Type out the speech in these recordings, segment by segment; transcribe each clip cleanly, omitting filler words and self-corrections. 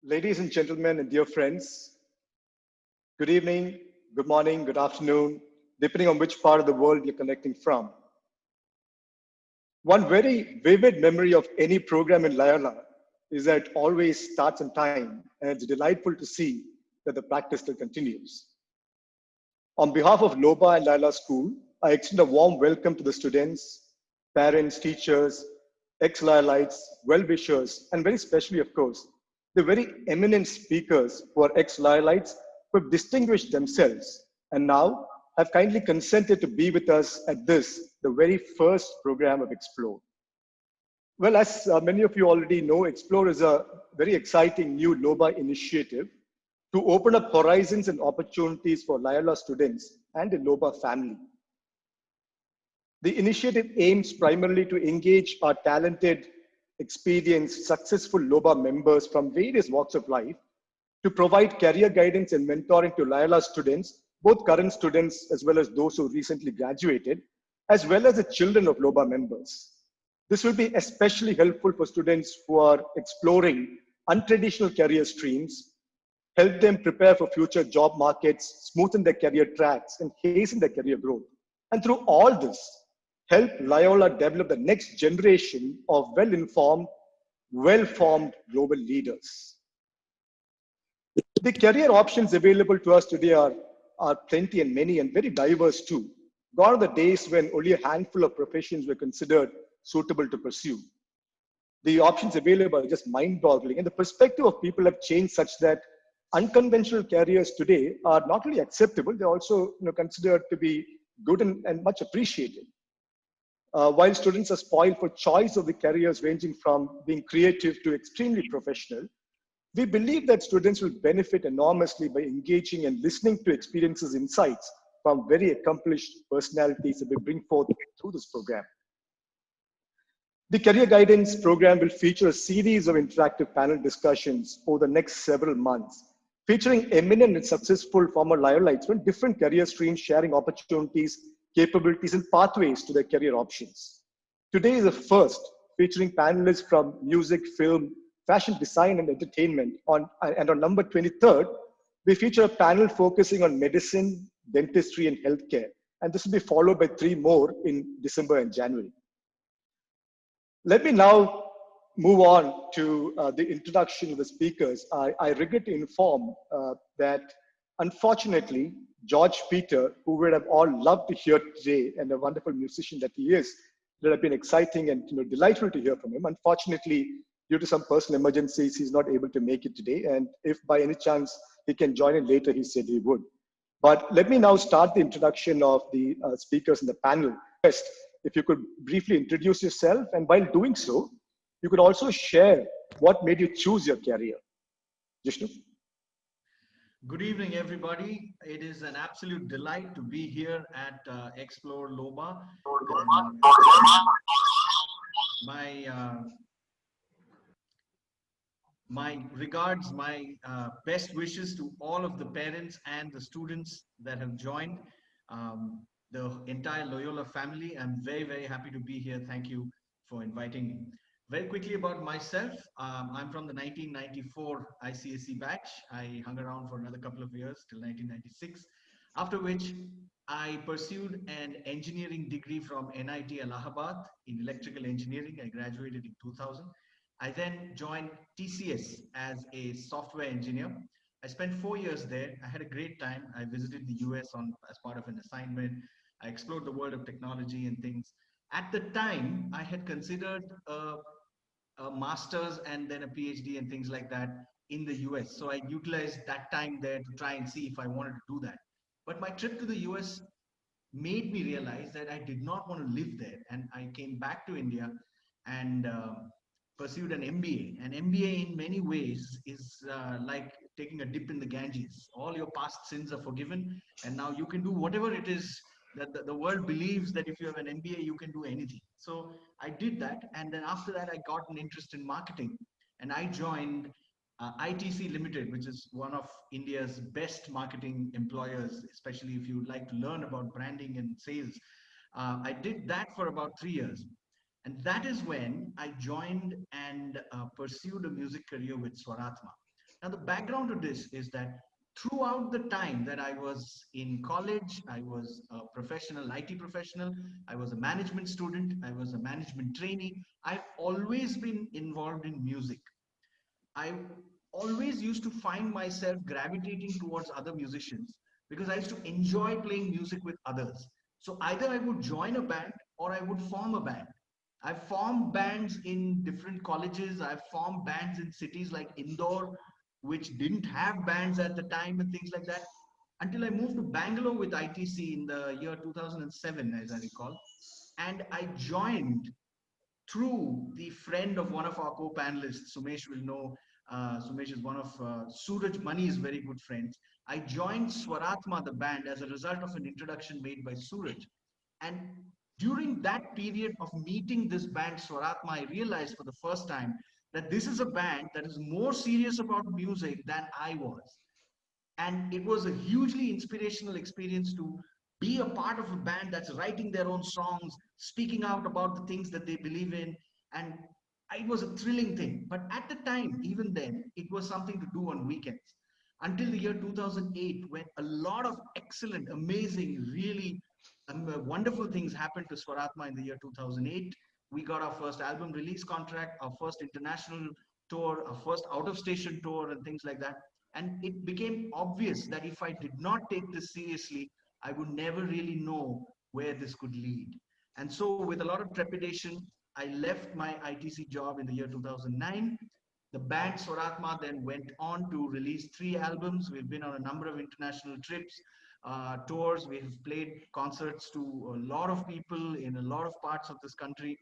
Ladies and gentlemen and dear friends, good evening, good morning, good afternoon, depending on which part of the world you're connecting from. One very vivid memory of any program in Loyola is that it always starts on time, and it's delightful to see that the practice still continues. On behalf of LOBA and Loyola School, I extend a warm welcome to the students, parents, teachers, ex-Loyolites, well-wishers, and very especially, of course, the very eminent speakers who are ex-Loyolites who have distinguished themselves and now have kindly consented to be with us at this, the very first program of Explore. Well, as many of you already know, Explore is a very exciting new LOBA initiative to open up horizons and opportunities for Loyola students and the LOBA family. The initiative aims primarily to engage our talented, experienced, successful LOBA members from various walks of life to provide career guidance and mentoring to Loyola students, both current students as well as those who recently graduated, as well as the children of LOBA members. This will be especially helpful for students who are exploring untraditional career streams, help them prepare for future job markets, smoothen their career tracks, and hasten their career growth. And through all this, help Loyola develop the next generation of well-informed, well-formed global leaders. The career options available to us today are plenty and many and very diverse too. Gone are the days when only a handful of professions were considered suitable to pursue. The options available are just mind-boggling, and the perspective of people have changed such that unconventional careers today are not only acceptable, they're also considered to be good and much appreciated. While students are spoiled for choice of the careers ranging from being creative to extremely professional, we believe that students will benefit enormously by engaging and listening to experiences, insights from very accomplished personalities that we bring forth through this program. The Career Guidance program will feature a series of interactive panel discussions over the next several months, featuring eminent and successful former Loyolites from different career streams, sharing opportunities, capabilities, and pathways to their career options. Today is the first, featuring panelists from music, film, fashion design, and entertainment. And on number 23rd, we feature a panel focusing on medicine, dentistry, and healthcare. And this will be followed by 3 more in December and January. Let me now move on to the introduction of the speakers. I regret to inform that unfortunately, George Peter, who would have all loved to hear today, and a wonderful musician that he is, that have been exciting and delightful to hear from him. Unfortunately, due to some personal emergencies, he's not able to make it today. And if by any chance he can join in later, he said he would. But let me now start the introduction of the speakers in the panel. First, if you could briefly introduce yourself, and while doing so, you could also share what made you choose your career. Jishnu? Good evening, everybody. It is an absolute delight to be here at Explore LOBA. And my regards, my best wishes to all of the parents and the students that have joined, the entire Loyola family. I'm very, very happy to be here. Thank you for inviting me. Very quickly about myself, I'm from the 1994 ICSE batch. I hung around for another couple of years till 1996, after which I pursued an engineering degree from NIT Allahabad in electrical engineering. I graduated in 2000. I then joined TCS as a software engineer. I spent 4 years there. I had a great time. I visited the US as part of an assignment. I explored the world of technology and things. At the time, I had considered a master's and then a PhD and things like that in the US. So I utilized that time there to try and see if I wanted to do that. But my trip to the US made me realize that I did not want to live there. And I came back to India and pursued an MBA. An MBA, in many ways, is like taking a dip in the Ganges. All your past sins are forgiven, and now you can do whatever it is that the world believes that if you have an MBA, you can do anything. So I did that, and then after that, I got an interest in marketing, and I joined ITC Limited, which is one of India's best marketing employers, especially if you would like to learn about branding and sales. I did that for about 3 years. And that is when I joined and pursued a music career with Swaratma. Now, the background to this is that throughout the time that I was in college, I was a professional, IT professional, I was a management student, I was a management trainee. I've always been involved in music. I always used to find myself gravitating towards other musicians because I used to enjoy playing music with others. So either I would join a band or I would form a band. I've formed bands in different colleges. I've formed bands in cities like Indore, which didn't have bands at the time and things like that. Until I moved to Bangalore with ITC in the year 2007, as I recall. And I joined through the friend of one of our co-panelists. Sumesh will know. Sumesh is one of Suraj Mani's very good friends. I joined Swaratma, the band, as a result of an introduction made by Suraj. And during that period of meeting this band, Swaratma, I realized for the first time that this is a band that is more serious about music than I was. And it was a hugely inspirational experience to be a part of a band that's writing their own songs, speaking out about the things that they believe in. And it was a thrilling thing. But at the time, even then, it was something to do on weekends. Until the year 2008, when a lot of excellent, amazing, really wonderful things happened to Swaratma in the year 2008. We got our first album release contract, our first international tour, our first out of station tour, and things like that. And it became obvious that if I did not take this seriously, I would never really know where this could lead. And so, with a lot of trepidation, I left my ITC job in the year 2009. The band Swaratma then went on to release 3 albums. We've been on a number of international trips, tours. We've played concerts to a lot of people in a lot of parts of this country.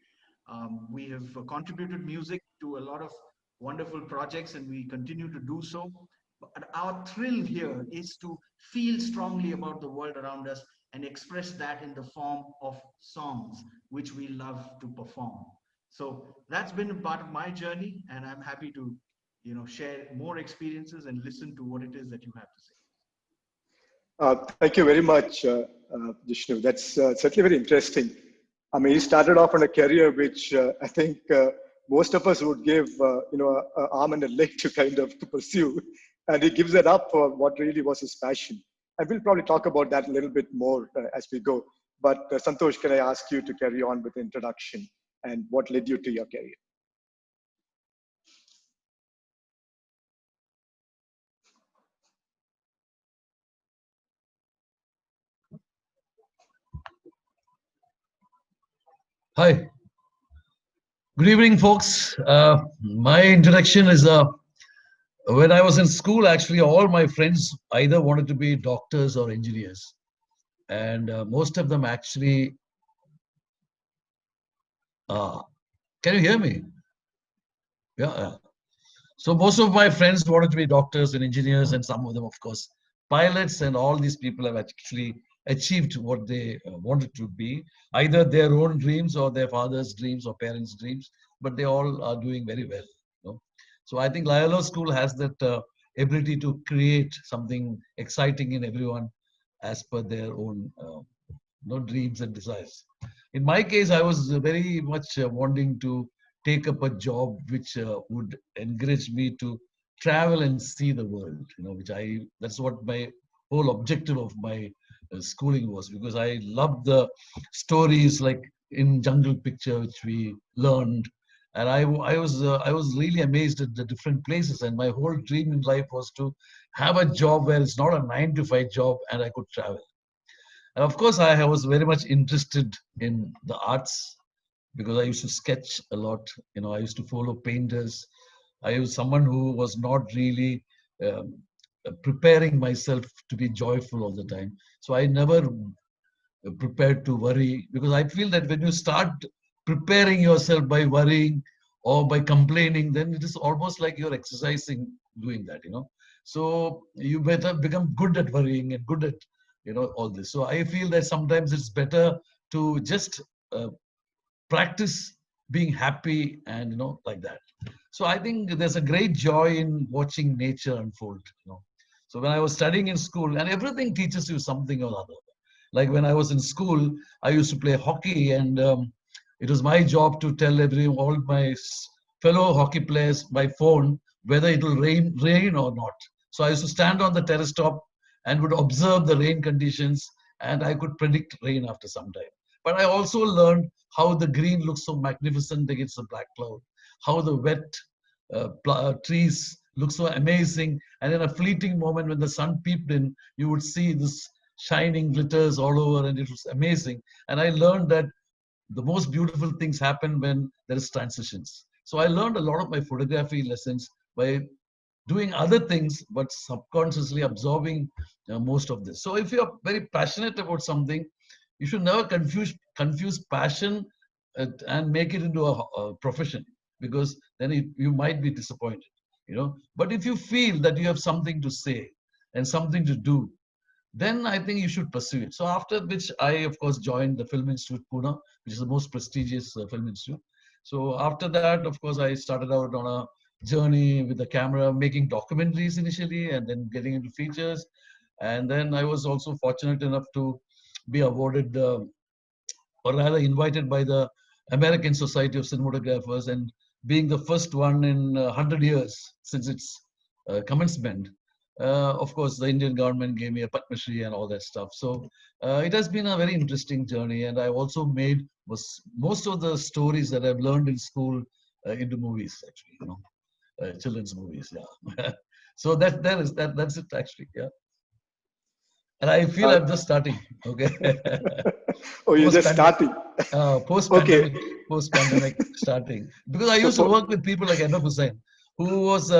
We have contributed music to a lot of wonderful projects, and we continue to do so. But our thrill here is to feel strongly about the world around us and express that in the form of songs, which we love to perform. So that's been a part of my journey, and I'm happy to, share more experiences and listen to what it is that you have to say. Thank you very much, Jishnu. That's certainly very interesting. I mean, you started off on a career which I think most of us would give, an arm and a leg to kind of to pursue, and he gives it up for what really was his passion. And we'll probably talk about that a little bit more as we go. But Santhosh, can I ask you to carry on with the introduction and what led you to your career? Hi, good evening, folks. My introduction is when I was in school, actually, all my friends either wanted to be doctors or engineers. And most of them actually, can you hear me? Yeah. So most of my friends wanted to be doctors and engineers, and some of them, of course, pilots. And all these people have actually achieved what they wanted to be, either their own dreams or their father's dreams or parents' dreams. But they all are doing very well. So I think Loyola School has that ability to create something exciting in everyone as per their own dreams and desires. In my case, I was very much wanting to take up a job which would encourage me to travel and see the world. That's what my whole objective of my schooling was, because I loved the stories like in Jungle Picture, which we learned, and I was really amazed at the different places. And my whole dream in life was to have a job where it's not a 9 to 5 job, and I could travel. And of course, I was very much interested in the arts because I used to sketch a lot. I used to follow painters. I was someone who was not really um, preparing myself to be joyful all the time. So I never prepared to worry, because I feel that when you start preparing yourself by worrying or by complaining, then it is almost like you're exercising doing that. So you better become good at worrying and good at all this. So I feel that sometimes it's better to just practice being happy and like that. So I think there's a great joy in watching nature unfold. So when I was studying in school, and everything teaches you something or other. Like when I was in school, I used to play hockey, and it was my job to tell all my fellow hockey players by phone whether it will rain or not. So I used to stand on the terrace top and would observe the rain conditions, and I could predict rain after some time. But I also learned how the green looks so magnificent against the black cloud, how the wet trees look so amazing, and in a fleeting moment when the sun peeped in, you would see this shining glitters all over, and it was amazing. And I learned that the most beautiful things happen when there is transitions. So I learned a lot of my photography lessons by doing other things, but subconsciously absorbing most of this. So if you're very passionate about something, you should never confuse passion and make it into a profession, because then you might be disappointed. But if you feel that you have something to say and something to do, then I think you should pursue it. So after which I, of course, joined the Film Institute Pune, which is the most prestigious film institute. So after that, of course, I started out on a journey with the camera, making documentaries initially, and then getting into features. And then I was also fortunate enough to be awarded, or rather invited by the American Society of Cinematographers, and being the first one in 100 years since its commencement. Of course, the Indian government gave me a Padma Shri and all that stuff. So it has been a very interesting journey, and I also made most of the stories that I've learned in school into movies, actually, children's movies. Yeah. So that's it, actually. Yeah. And I feel I'm just starting. Okay. Oh, you're just starting. Post-pandemic, Okay. post-pandemic starting. Because I So used to work with people like Edward Hussain, who was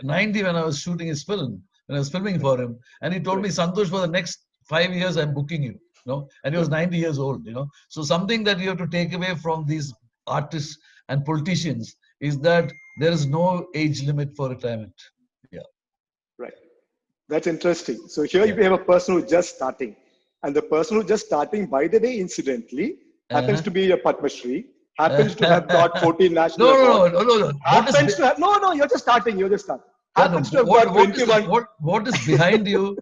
90 when I was shooting his film, when I was filming for him. And he told me, Santhosh, for the next 5 years, I'm booking you. And he was 90 years old. So something that you have to take away from these artists and politicians is that there is no age limit for retirement. Yeah. Right. That's interesting. So here we have a person who's just starting. And the person who's just starting, by the way, incidentally, happens to be a Padma Shri, happens to have got 14 national awards. No. Happens to have, no, you're just starting. Happens to have got 21. What is behind you?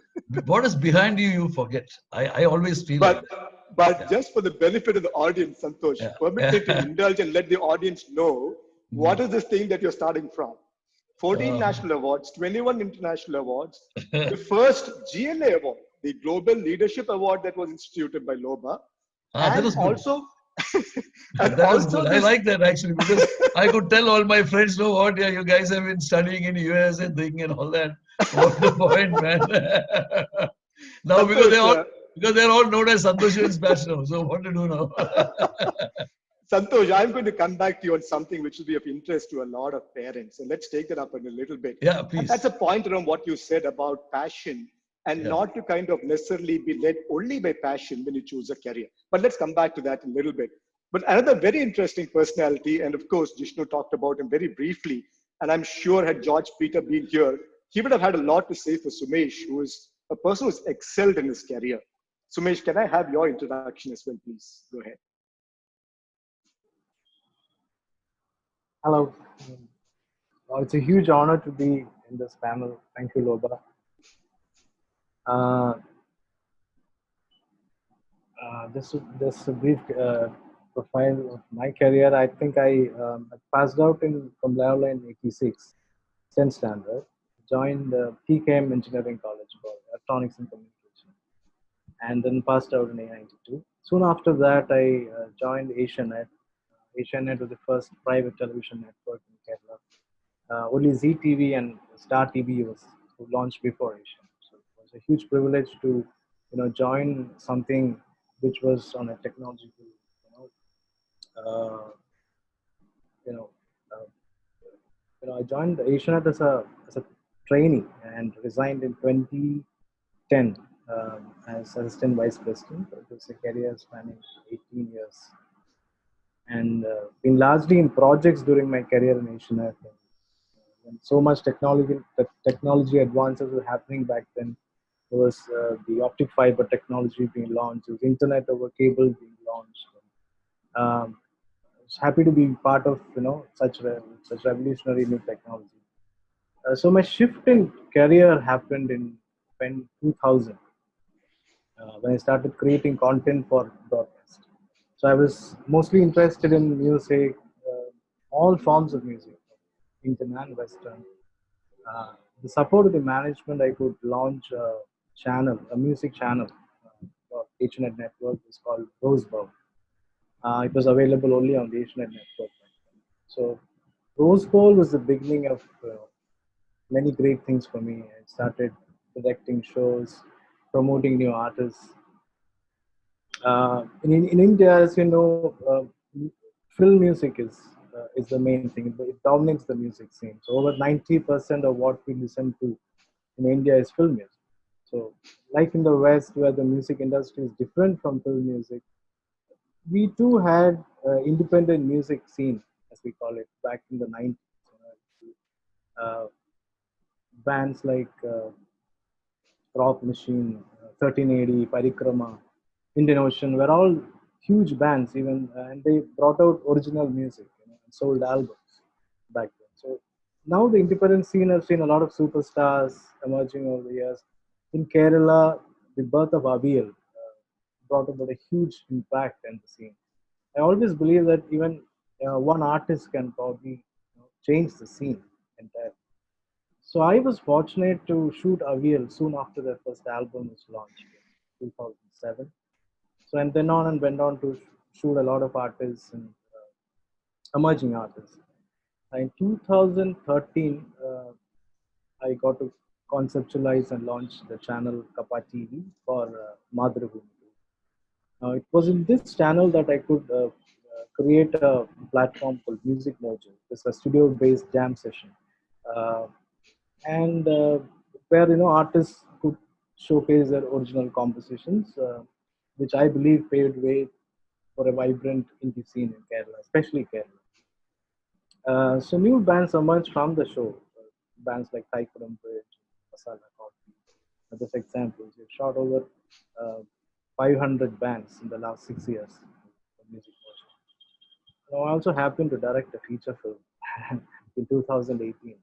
What is behind you? You forget. I always feel But like that. but just for the benefit of the audience, Santhosh, permit me to indulge and let the audience know what is this thing that you're starting from. 14 national awards, 21 international awards, the first GLA award, the Global Leadership Award that was instituted by LOBA, that and is good. also and that is good. I like that, actually, because I could tell all my friends, know what, yeah, you guys have been studying in US and thing and all that. What's the point, man? Now, Santhosh, because they're all known as Santhosh Sivan's batch now. So what to do now? Santhosh, I'm going to come back to you on something which will be of interest to a lot of parents. And let's take that up in a little bit. Yeah, please. And that's a point around what you said about passion and not to kind of necessarily be led only by passion when you choose a career. But let's come back to that in a little bit. But another very interesting personality, and of course, Jishnu talked about him very briefly, and I'm sure had George Peter been here, he would have had a lot to say for Sumesh, who is a person who's excelled in his career. Sumesh, can I have your introduction as well, please? Go ahead. Hello. It's a huge honor to be in this panel. Thank you, LOBA. Just a brief profile of my career. I think I passed out from Loyola in '86, 10th standard. Joined PKM Engineering College for Electronics and Communication, and then passed out in '92. Soon after that, I joined AsiaNet. AsiaNet was the first private television network in Kerala. Only Zee TV and Star TV was launched before AsiaNet. So it was a huge privilege to, join something which was on a technological, I joined AsiaNet as a trainee and resigned in 2010 as assistant vice president. It was a career spanning 18 years. And been largely in projects during my career in AsiaNet. When so much technology advances were happening back then. There was the optic fiber technology being launched. There was internet over cable being launched. I was happy to be part of such revolutionary new technology. So my shift in career happened in 2000 when I started creating content for broadcast. So I was mostly interested in music, all forms of music, Indian and Western. The support of the management, I could launch a channel, a music channel for HNet network. It's called Rosebud. It was available only on the HNet network. So Rose Bowl was the beginning of many great things for me. I started directing shows, promoting new artists. In India, as you know, film music is the main thing. It dominates the music scene. So over 90% of what we listen to in India is film music. So like in the West, where the music industry is different from film music, we too had independent music scene, as we call it, back in the 90s. Uh, Bands like Rock Machine, 1380, Parikrama, Indian Ocean were all huge bands, even, and they brought out original music, and sold albums back then. So now the independent scene has seen a lot of superstars emerging over the years. In Kerala, the birth of Abiel brought about a huge impact in the scene. I always believe that even one artist can probably change the scene entirely. So I was fortunate to shoot Aviel soon after their first album was launched in 2007. So and then on and went on to shoot a lot of artists and emerging artists. In 2013, I got to conceptualize and launch the channel Kappa TV for Madhurabhumi. It was in this channel that I could create a platform called Music Mojo. It's a studio-based jam session. Uh, and where artists could showcase their original compositions, which I believe paved way for a vibrant indie scene in Kerala, especially Kerala. So new bands emerged from the show, bands like Thaikuram Bridge, Masala Coffee. Just examples, we've shot over 500 bands in the last 6 years of music motion. I also happened to direct a feature film in 2018.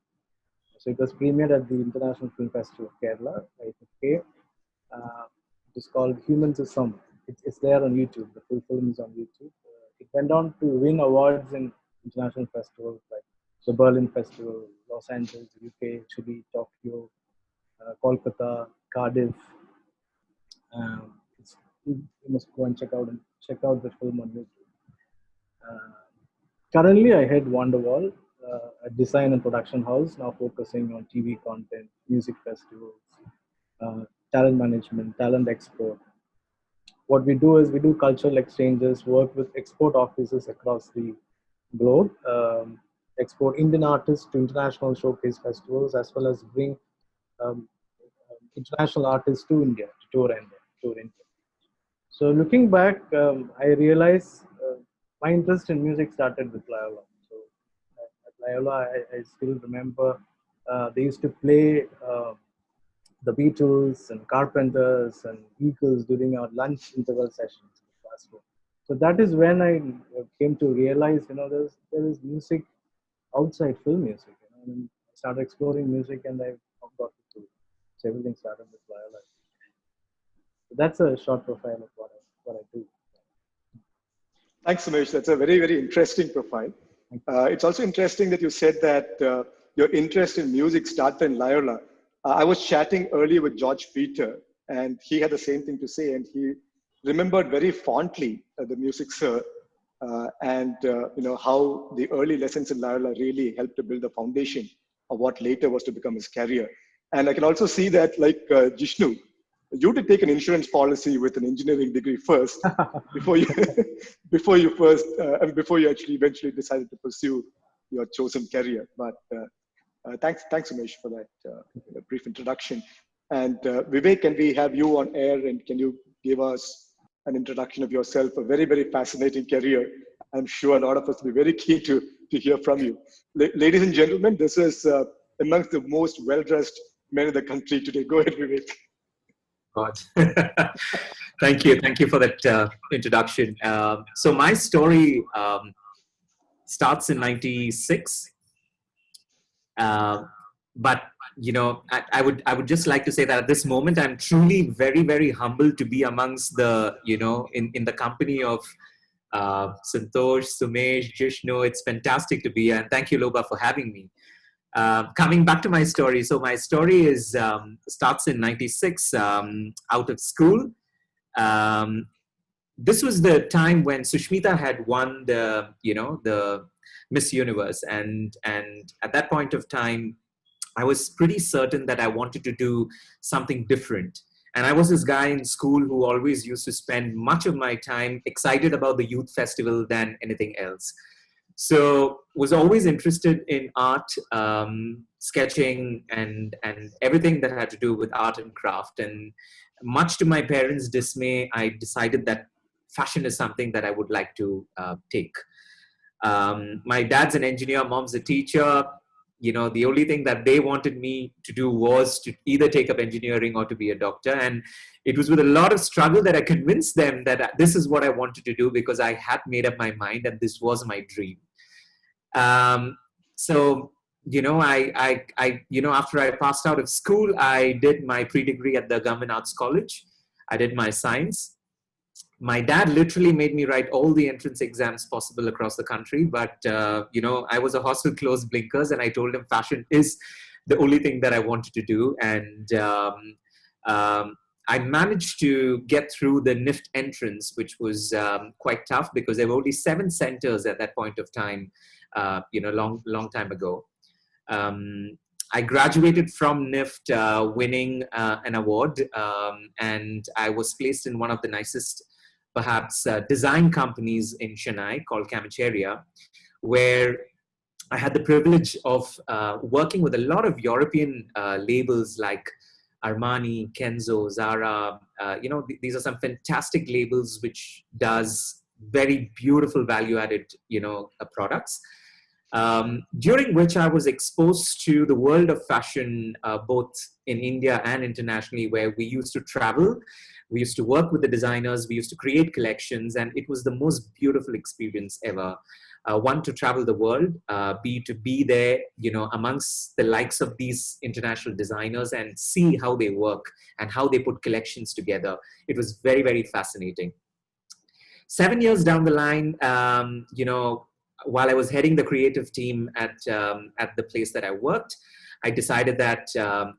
So it was premiered at the International Film Festival of Kerala, IFFK. It is called Humans is Some. It's there on YouTube. The full film is on YouTube. It went on to win awards in international festivals like the Berlin Festival, Los Angeles, UK, Chile, Tokyo, Kolkata, Cardiff. You must go and check out the film on YouTube. Currently, I head Wonderwall, a design and production house, now focusing on TV content, music festivals, talent management, talent export. What we do is we do cultural exchanges, work with export offices across the globe, export Indian artists to international showcase festivals, as well as bring um, international artists to India to tour India. So looking back, I realized my interest in music started with Loyola. So at Loyola, I still remember they used to play the Beatles and Carpenters and Eagles during our lunch interval sessions in the classroom. So that is when I came to realize, there is music outside film music. And I started exploring music, and I got to it. So everything started with Loyola. So that's a short profile of what I do. Thanks, Sumesh. That's a very, very interesting profile. It's also interesting that you said that your interest in music started in Loyola. I was chatting earlier with George Peter, and he had the same thing to say, and he remembered very fondly the music sir, and how the early lessons in Loyola really helped to build the foundation of what later was to become his career. And I can also see that, like Jishnu, you did take an insurance policy with an engineering degree first before you before you actually eventually decided to pursue your chosen career. But thanks Sumesh for that brief introduction. And Vivek, can we have you on air, and can you give us an introduction of yourself? A very, very fascinating career. I'm sure a lot of us will be very keen to hear from you. Ladies and gentlemen, this is amongst the most well-dressed men in the country today. Go ahead, Vivek. God. Thank you for that introduction. So my story starts in '96, but I would just like to say that at this moment I'm truly very, very humbled to be amongst the in the company of Santhosh, Sumesh, Jishnu. It's fantastic to be here, and thank you, LOBA, for having me. Coming back to my story, so my story is starts in '96, out of school. Um, this was the time when Sushmita had won the Miss Universe, and at that point of time, I was pretty certain that I wanted to do something different. And I was this guy in school who always used to spend much of my time excited about the youth festival than anything else. So was always interested in art, sketching, and everything that had to do with art and craft. And much to my parents' dismay, I decided that fashion is something that I would like to take. My dad's an engineer, mom's a teacher. You know, the only thing that they wanted me to do was to either take up engineering or to be a doctor. And it was with a lot of struggle that I convinced them that this is what I wanted to do, because I had made up my mind and this was my dream. So, you know, after I passed out of school, I did my pre-degree at the Government Arts College. I did my science. My dad literally made me write all the entrance exams possible across the country. But, you know, I was a horse with closed blinkers, and I told him fashion is the only thing that I wanted to do. And I managed to get through the NIFT entrance, which was quite tough because there were only 7 centers at that point of time, you know, long time ago. I graduated from NIFT winning an award, and I was placed in one of the nicest, perhaps, design companies in Chennai called Camacheria, where I had the privilege of working with a lot of European labels like Armani, Kenzo, Zara. You know, these are some fantastic labels which does very beautiful value-added, you know, products. During which I was exposed to the world of fashion, both in India and internationally, where we used to travel, we used to work with the designers, we used to create collections, and it was the most beautiful experience ever. One, to travel the world, B, to be there, you know, amongst the likes of these international designers and see how they work and how they put collections together. It was very, very fascinating. 7 years down the line, you know, while I was heading the creative team at the place that I worked, I decided that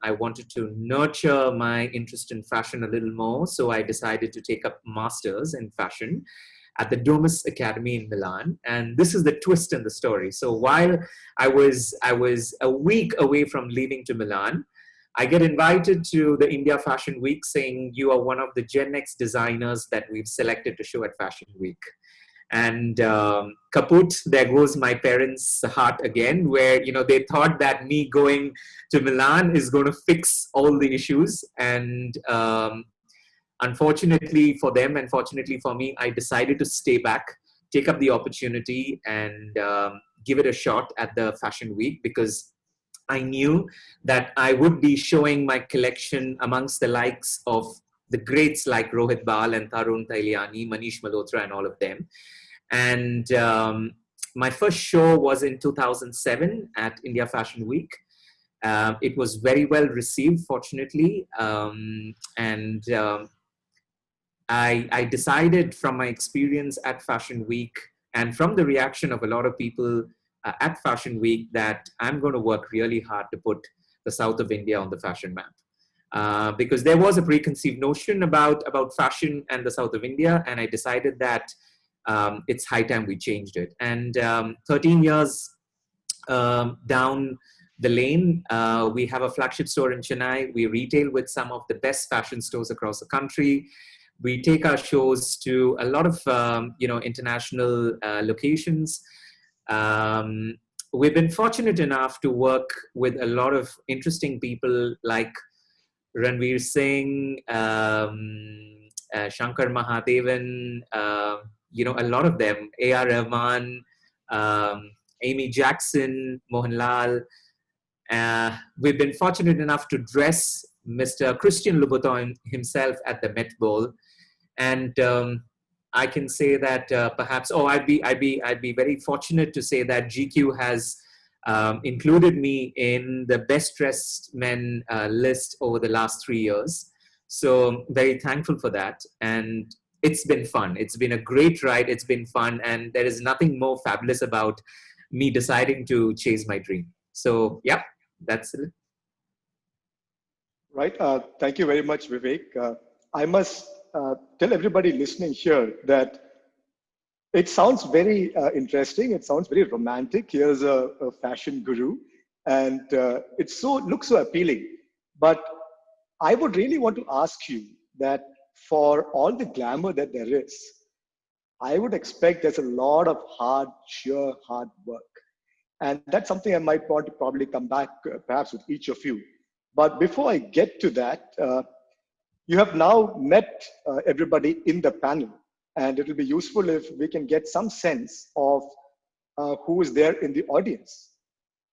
I wanted to nurture my interest in fashion a little more. So I decided to take up masters in fashion at the Domus Academy in Milan. And this is the twist in the story. So while I was a week away from leaving to Milan, I get invited to the India Fashion Week, saying, you are one of the Gen X designers that we've selected to show at Fashion Week. And kaput, there goes my parents' heart again, where, you know, they thought that me going to Milan is going to fix all the issues. And unfortunately for them, and fortunately for me, I decided to stay back, take up the opportunity, and give it a shot at the Fashion Week, because I knew that I would be showing my collection amongst the likes of the greats like Rohit Bal and Tarun Tailiani, Manish Malhotra, and all of them. And my first show was in 2007 at India Fashion Week. It was very well received, fortunately. I decided from my experience at Fashion Week and from the reaction of a lot of people at Fashion Week that I'm going to work really hard to put the south of India on the fashion map. Because there was a preconceived notion about fashion and the south of India, and I decided that it's high time we changed it. And 13 years down the lane, we have a flagship store in Chennai. We retail with some of the best fashion stores across the country. We take our shows to a lot of you know, international locations. We've been fortunate enough to work with a lot of interesting people like Ranveer Singh, Shankar Mahadevan, you know, a lot of them, A.R. Rahman, Amy Jackson, Mohanlal. We've been fortunate enough to dress Mr. Christian Louboutin himself at the Met Ball. And I can say that perhaps, I'd be very fortunate to say that GQ has included me in the best dressed men list over the last 3 years. So very thankful for that. And it's been fun. It's been a great ride. It's been fun. And there is nothing more fabulous about me deciding to chase my dream. So, yeah, that's it. Right. Thank you very much, Vivek. I must tell everybody listening here that it sounds very interesting. It sounds very romantic. Here's a fashion guru, and looks so appealing. But I would really want to ask you that for all the glamour that there is, I would expect there's a lot of sheer hard work. And that's something I might want to probably come back perhaps with each of you. But before I get to that, you have now met everybody in the panel, and it will be useful if we can get some sense of who is there in the audience.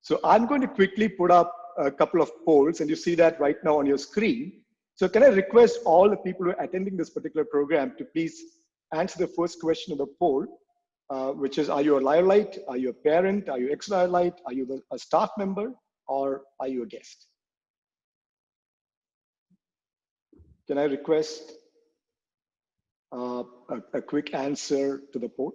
So I'm going to quickly put up a couple of polls, and you see that right now on your screen. So can I request all the people who are attending this particular program to please answer the first question of the poll, which is, are you a Loyolite? Are you a parent? Are you ex-Loyolite? Are you a staff member? Or are you a guest? Can I request a quick answer to the poll?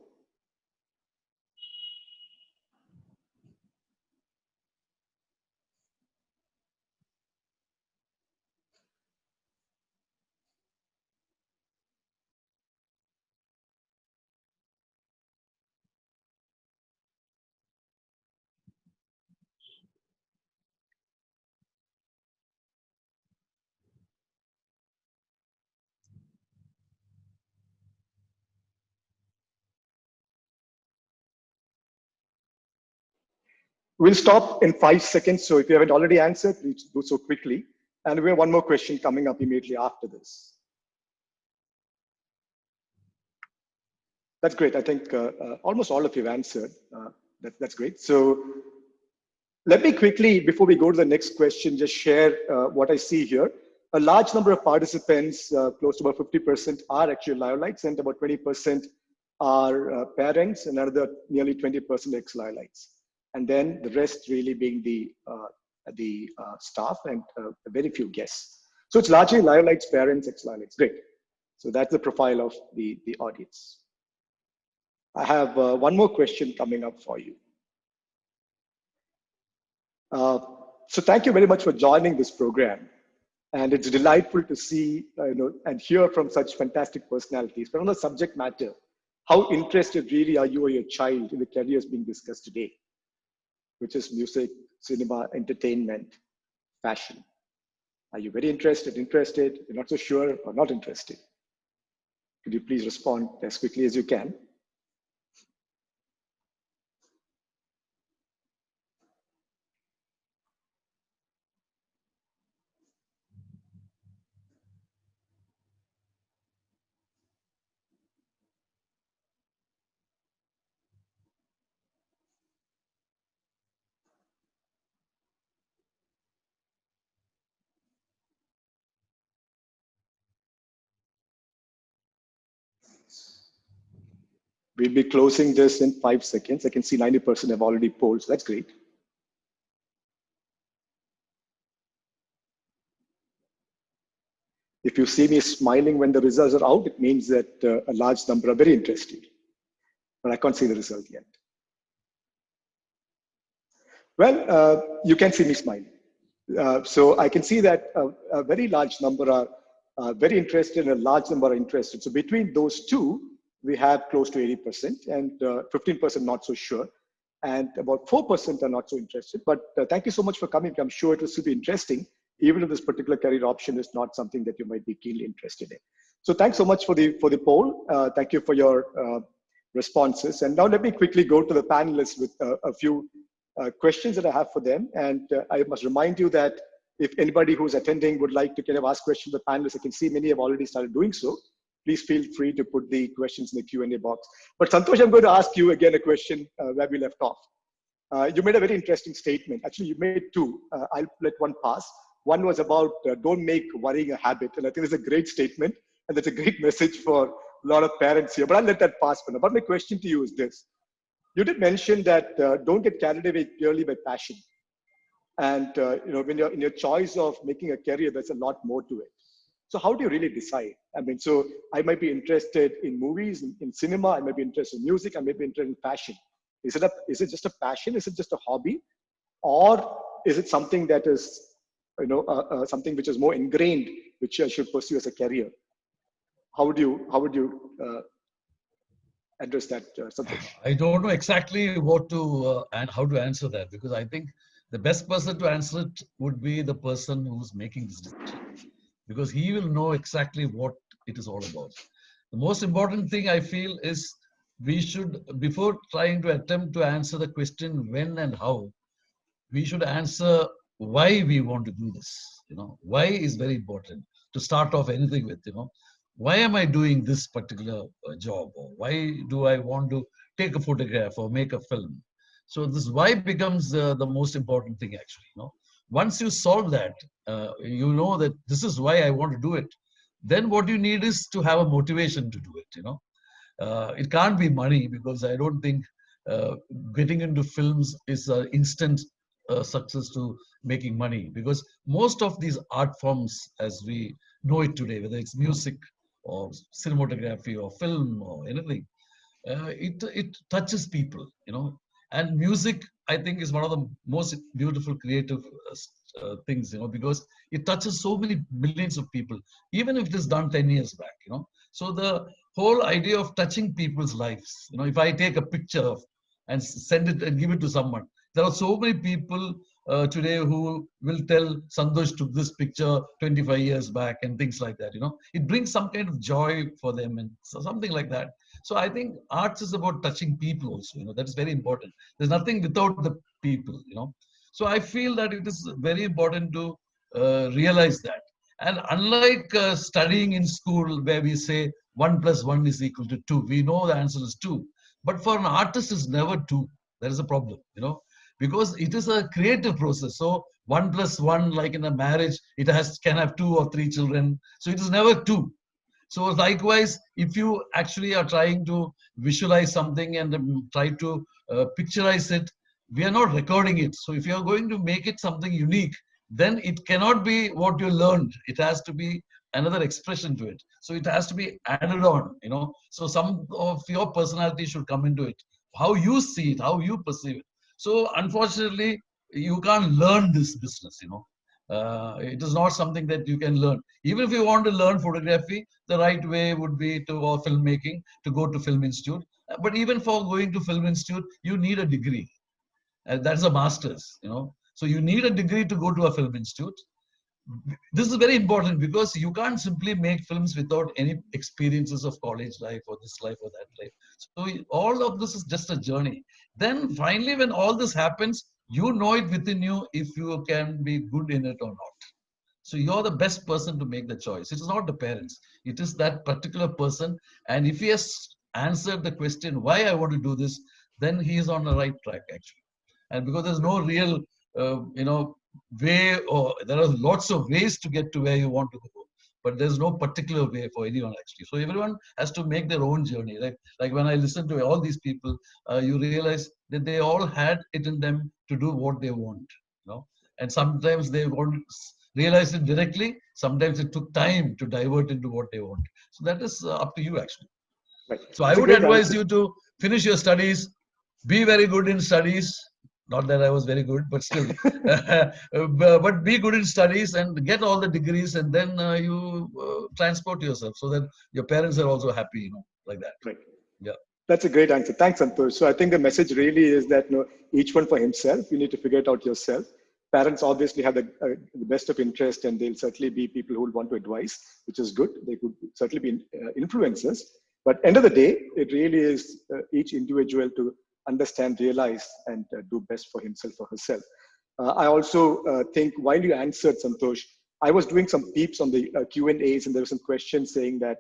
We'll stop in 5 seconds. So if you haven't already answered, please do so quickly. And we have one more question coming up immediately after this. That's great. I think almost all of you have answered. That's great. So let me quickly, before we go to the next question, just share what I see here. A large number of participants, close to about 50%, are actually Loyolites, and about 20% are parents, and another nearly 20% ex-Loyolites. And then the rest really being the staff and very few guests. So it's largely Loyolites, parents, ex-Loyolites. Great. So that's the profile of the audience. I have one more question coming up for you. So thank you very much for joining this program. And it's delightful to see and hear from such fantastic personalities. But on the subject matter, how interested really are you or your child in the careers being discussed today, which is music, cinema, entertainment, fashion? Are you very interested, you're not so sure, or not interested? Could you please respond as quickly as you can? We'll be closing this in 5 seconds. I can see 90% have already polled, so that's great. If you see me smiling when the results are out, it means that a large number are very interested. But I can't see the result yet. Well, you can see me smiling. So I can see that a very large number are very interested and a large number are interested. So between those two, we have close to 80% and 15% not so sure. And about 4% are not so interested. But thank you so much for coming. I'm sure it will still be interesting, even if this particular career option is not something that you might be keenly interested in. So thanks so much for the poll. Thank you for your responses. And now let me quickly go to the panelists with a few questions that I have for them. And I must remind you that if anybody who's attending would like to kind of ask questions to the panelists, I can see many have already started doing so. Please feel free to put the questions in the Q&A box. But Santhosh, I'm going to ask you again a question where we left off. You made a very interesting statement. Actually, you made two. I'll let one pass. One was about don't make worrying a habit. And I think it's a great statement. And that's a great message for a lot of parents here. But I'll let that pass for now. But my question to you is this. You did mention that don't get carried away purely by passion. And when you're in your choice of making a career, there's a lot more to it. So how do you really decide? I mean, so I might be interested in movies, in cinema, I might be interested in music, I might be interested in fashion. Is it just a passion? Is it just a hobby? Or is it something that is, something which is more ingrained, which I should pursue as a career? How would you address that, Santhosh? I don't know exactly what to and how to answer that, because I think the best person to answer it would be the person who's making this decision, because he will know exactly what it is all about. The most important thing I feel is we should, before trying to attempt to answer the question when and how, we should answer why we want to do this. Why is very important to start off anything with. Why am I doing this particular job, or why do I want to take a photograph or make a film? So this why becomes the most important thing actually. Once you solve that, you know that this is why I want to do it. Then what you need is to have a motivation to do it. It can't be money, because I don't think uh, getting into films is an instant success to making money, because most of these art forms as we know it today, whether it's music or cinematography or film or anything, it touches people, and music, I think, is one of the most beautiful creative things, because it touches so many millions of people, even if it is done 10 years back. So the whole idea of touching people's lives, if I take a picture of and send it and give it to someone, there are so many people today who will tell Santhosh took this picture 25 years back and things like that. It brings some kind of joy for them and something like that. So I think arts is about touching people also. That is very important. There's nothing without the people. So I feel that it is very important to realize that. And unlike studying in school where we say 1 plus 1 is equal to 2, we know the answer is 2. But for an artist, it's never 2. There is a problem, because it is a creative process. So 1 plus 1, like in a marriage, it can have 2 or 3 children. So it is never 2. So likewise, if you actually are trying to visualize something and try to picturize it, we are not recording it. So if you are going to make it something unique, then it cannot be what you learned. It has to be another expression to it. So it has to be added on, So some of your personality should come into it. How you see it, how you perceive it. So unfortunately, you can't learn this business, it is not something that you can learn. Even if you want to learn photography, the right way would be to, or filmmaking, to go to film institute. But even for going to film institute, you need a degree. And that's a master's, So you need a degree to go to a film institute. This is very important, because you can't simply make films without any experiences of college life or this life or that life. So all of this is just a journey. Then finally, when all this happens, you know it within you if you can be good in it or not. So you're the best person to make the choice. It is not the parents. It is that particular person. And if he has answered the question, why I want to do this, then he is on the right track, actually. And because there's no real, way, or there are lots of ways to get to where you want to go, but there's no particular way for anyone, actually. So everyone has to make their own journey. Like when I listen to all these people, you realize that they all had it in them to do what they want, and sometimes they won't realize it directly. Sometimes it took time to divert into what they want. So that is up to you, actually. Right. So I That's a would great advise answer. you to finish your studies, be very good in studies. Not that I was very good, but still, but be good in studies and get all the degrees, and then you transport yourself so that your parents are also happy, like that. Right. Yeah. That's a great answer. Thanks, Santhosh. So I think the message really is that each one for himself. You need to figure it out yourself. Parents obviously have the best of interest, and they'll certainly be people who will want to advise, which is good. They could certainly be influencers. But end of the day, it really is each individual to understand, realize, and do best for himself or herself. I also think while you answered, Santhosh, I was doing some peeps on the Q&As, and there were some questions saying that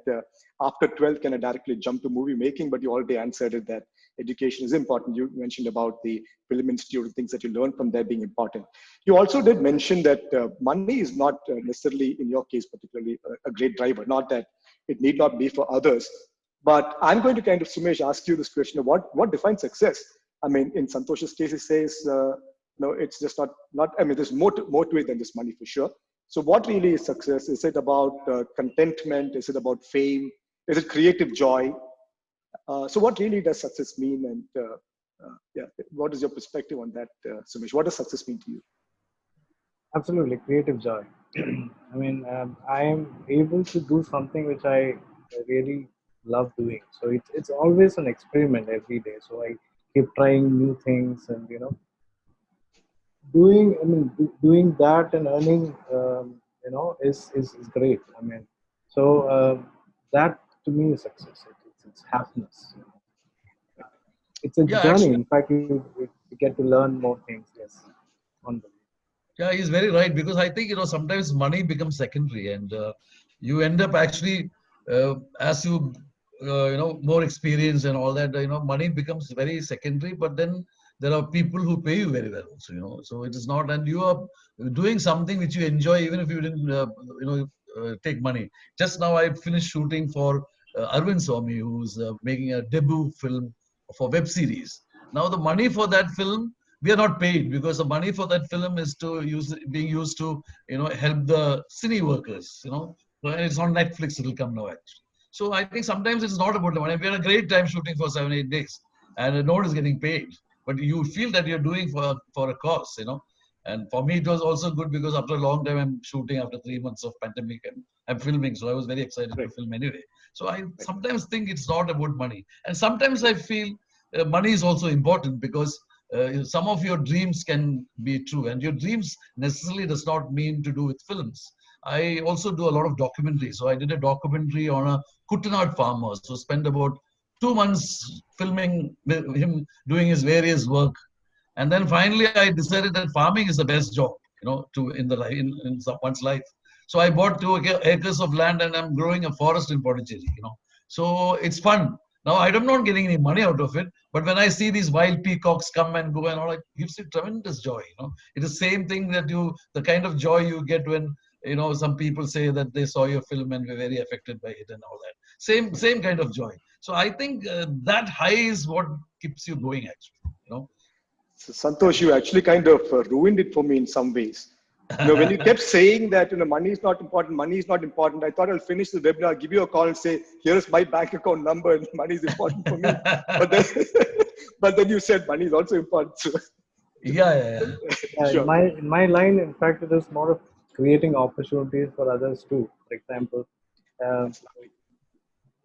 after 12, can I directly jump to movie making? But you already answered it that education is important. You mentioned about the film institute and things that you learned from there being important. You also did mention that money is not necessarily, in your case particularly, a great driver. Not that it need not be for others. But I'm going to kind of, Sumesh, ask you this question of what defines success? I mean, in Santosh's case, he says, no, it's just not, I mean, there's more to it than just money for sure. So what really is success? Is it about contentment? Is it about fame? Is it creative joy? So what really does success mean? And yeah, what is your perspective on that, Sumesh? What does success mean to you? Absolutely, creative joy. I mean, I am able to do something which I really love doing. So it's always an experiment every day. So I keep trying new things, and doing that and earning, is great. I mean, so that to me is success. It's happiness. It's a Yeah, journey. actually, In fact, you get to learn more things. Yes, on the yeah, he's very right because I think sometimes money becomes secondary, and you end up actually as you more experience and all that. Money becomes very secondary, but then there are people who pay you very well also. So it is not, and you are doing something which you enjoy even if you didn't take money. Just now I finished shooting for Arvind Swamy, who's making a debut film for web series. Now the money for that film we are not paid because the money for that film is being used to help the cine workers. So it's on Netflix. It'll come now actually. So I think sometimes it's not about the money. We had a great time shooting for 7 8 days, and no one is getting paid. But you feel that you're doing for a cause. And for me, it was also good because after a long time, I'm shooting after 3 months of pandemic and I'm filming. So I was very excited to Right. film anyway. So I Right. sometimes think it's not about money. And sometimes I feel money is also important because some of your dreams can be true. And your dreams necessarily does not mean to do with films. I also do a lot of documentaries. So I did a documentary on a Kuttanad farmer. So spent about 2 months filming him doing his various work, and then finally, I decided that farming is the best job, to in the life in someone's life. So I bought 2 acres of land and I'm growing a forest in Pondicherry. So it's fun. Now I'm not getting any money out of it, but when I see these wild peacocks come and go and all, it gives you tremendous joy. It is the same thing the kind of joy you get when some people say that they saw your film and were very affected by it and all that. Same kind of joy. So I think that high is what keeps you going actually. So Santhosh, you actually kind of ruined it for me in some ways. When you kept saying that money is not important, I thought I'll finish the webinar, give you a call and say, here's my bank account number and money is important for me. But then, but then you said money is also important. So, Yeah. sure. in my line, in fact, it is more of creating opportunities for others too. For example, uh, Absolutely.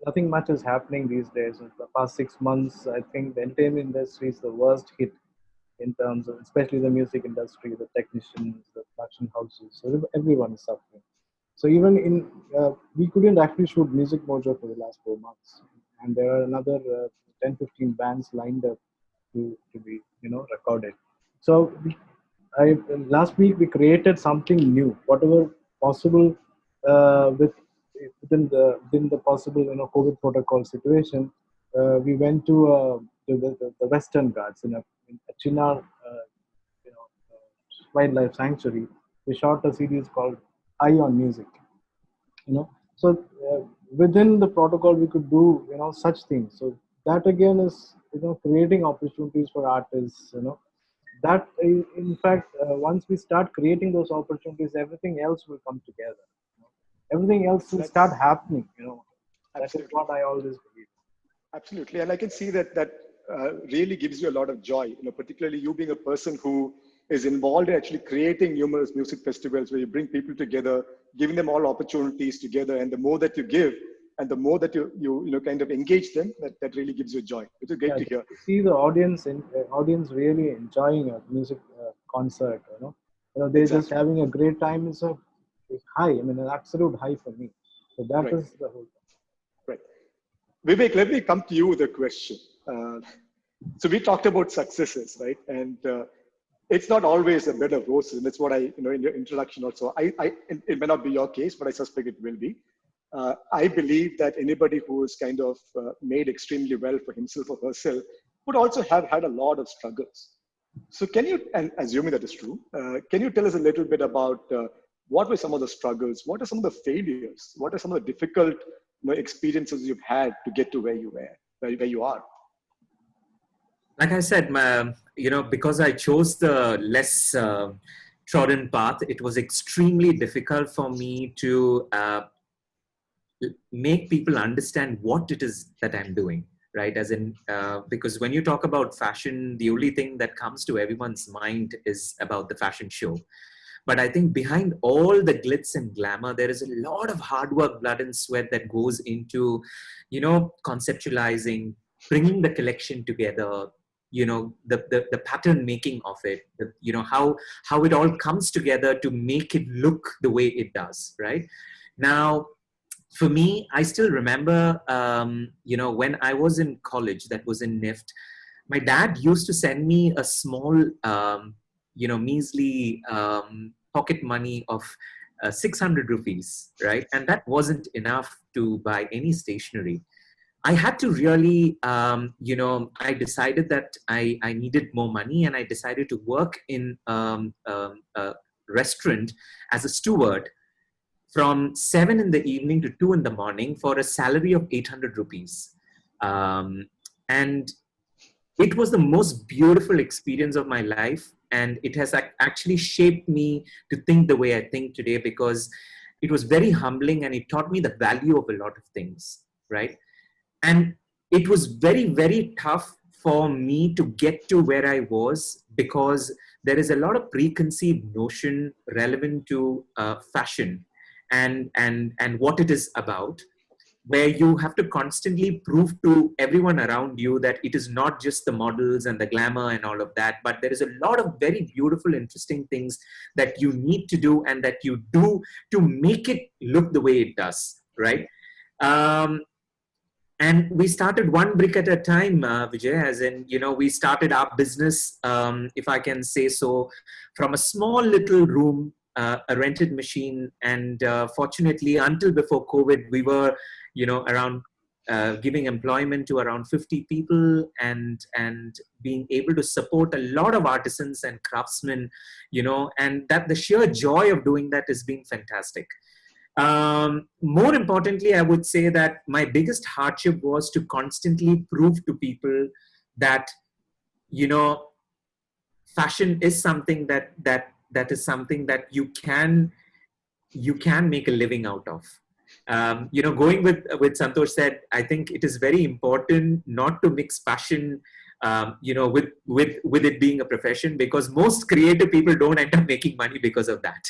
nothing much is happening these days. In the past 6 months, I think the entertainment industry is the worst hit in terms of, especially the music industry, the technicians, the production houses. So everyone is suffering. So even we couldn't actually shoot Music Mojo for the last 4 months, and there are another 10-15 bands lined up to be recorded. So last week we created something new, whatever possible within the possible COVID protocol situation. We went to the Western Ghats in a Chinar wildlife sanctuary. We shot a series called Eye on Music. So within the protocol we could do such things. So that again is creating opportunities for artists. That in fact once we start creating those opportunities, everything else will come together. Everything else will start That's happening. That is absolutely. what I always believe. Absolutely, and I can see that really gives you a lot of joy. Particularly you being a person who is involved in actually creating numerous music festivals where you bring people together, giving them all opportunities together, and the more that you give, and the more that you kind of engage them, that really gives you joy, which is great Yeah, to just hear. to see the audience really enjoying a music concert. They're just Exactly. having a great time. Is high. I mean, an absolute high for me. So that Right. is the whole thing. Right. Vivek, let me come to you with a question. Uh, so we talked about successes, right? And it's not always a bed of roses. And that's what in your introduction also, it may not be your case, but I suspect it will be. I believe that anybody who is kind of made extremely well for himself or herself would also have had a lot of struggles. So can you, and assuming that is true, can you tell us a little bit about what were some of the struggles? What are some of the failures? What are some of the difficult experiences you've had to get to where you were, where you are? Like I said, because I chose the less trodden path. It was extremely difficult for me to make people understand what it is that I'm doing, right? As in, because when you talk about fashion, the only thing that comes to everyone's mind is about the fashion show. But I think behind all the glitz and glamour, there is a lot of hard work, blood and sweat that goes into, conceptualizing, bringing the collection together, the pattern making of it, how it all comes together to make it look the way it does, right? Now, for me, I still remember, when I was in college, that was in NIFT, my dad used to send me a small, measly pocket money of 600 rupees, right? And that wasn't enough to buy any stationery. I had to really, I decided that I needed more money, and I decided to work in a restaurant as a steward from 7 in the evening to 2 in the morning for a salary of 800 rupees. And it was the most beautiful experience of my life. And it has actually shaped me to think the way I think today, because it was very humbling and it taught me the value of a lot of things, right? And it was very, very tough for me to get to where I was, because there is a lot of preconceived notion relevant to fashion and what it is about, where you have to constantly prove to everyone around you that it is not just the models and the glamour and all of that, but there is a lot of very beautiful, interesting things that you need to do and that you do to make it look the way it does, right? And we started one brick at a time, Vijay, as in, we started our business, if I can say so, from a small little room, a rented machine. And fortunately, until before COVID, we were, around giving employment to around 50 people and being able to support a lot of artisans and craftsmen, and that the sheer joy of doing that has been fantastic. More importantly, I would say that my biggest hardship was to constantly prove to people that, fashion is something that is something that you can make a living out of. Going with Santhosh said, I think it is very important not to mix passion, with it being a profession, because most creative people don't end up making money because of that,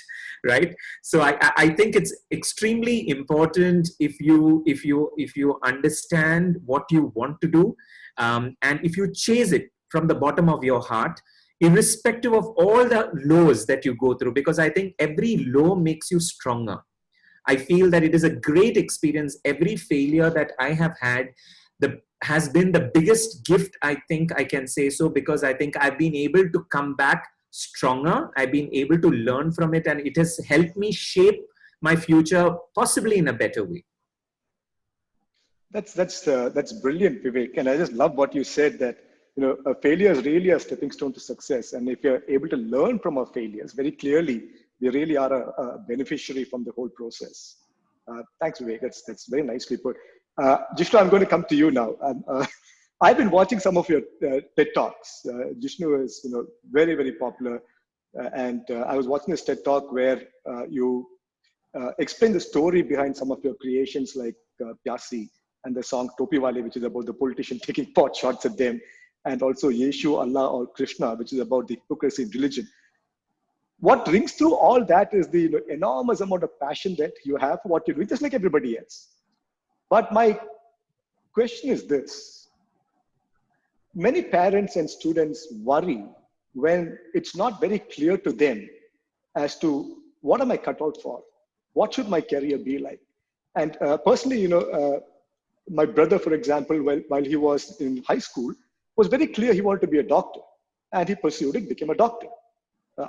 right? So I think it's extremely important if you understand what you want to do, and if you chase it from the bottom of your heart, irrespective of all the lows that you go through, because I think every low makes you stronger. I feel that it is a great experience. Every failure that I have had has been the biggest gift, I think I can say so, because I think I've been able to come back stronger. I've been able to learn from it, and it has helped me shape my future possibly in a better way. That's brilliant, Vivek. And I just love what you said, that a failure is really a stepping stone to success. And if you're able to learn from our failures very clearly, we really are a beneficiary from the whole process. Thanks, Vivek. That's very nicely put. Jishnu, I'm going to come to you now. I've been watching some of your TED Talks. Jishnu is very, very popular. And I was watching this TED Talk where you explain the story behind some of your creations, like Pyasi and the song Topi Wale, which is about the politician taking pot shots at them, and also Yeshu, Allah, or Krishna, which is about the hypocrisy in religion. What rings through all that is the enormous amount of passion that you have for what you do, just like everybody else. But my question is this. Many parents and students worry when it's not very clear to them as to what am I cut out for? What should my career be like? And personally, my brother, for example, while he was in high school, was very clear he wanted to be a doctor, and he pursued it, became a doctor.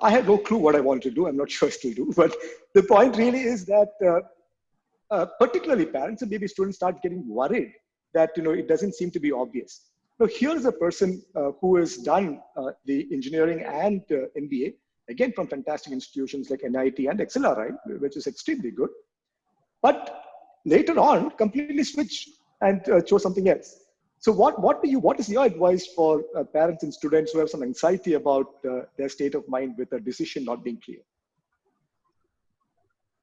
I had no clue what I wanted to do. I'm not sure I still do. But the point really is that particularly parents and maybe students start getting worried that it doesn't seem to be obvious. Now, here's a person who has done the engineering and MBA, again from fantastic institutions like NIT and XLRI, which is extremely good. But later on, completely switched and chose something else. So what is your advice for parents and students who have some anxiety about their state of mind with a decision not being clear?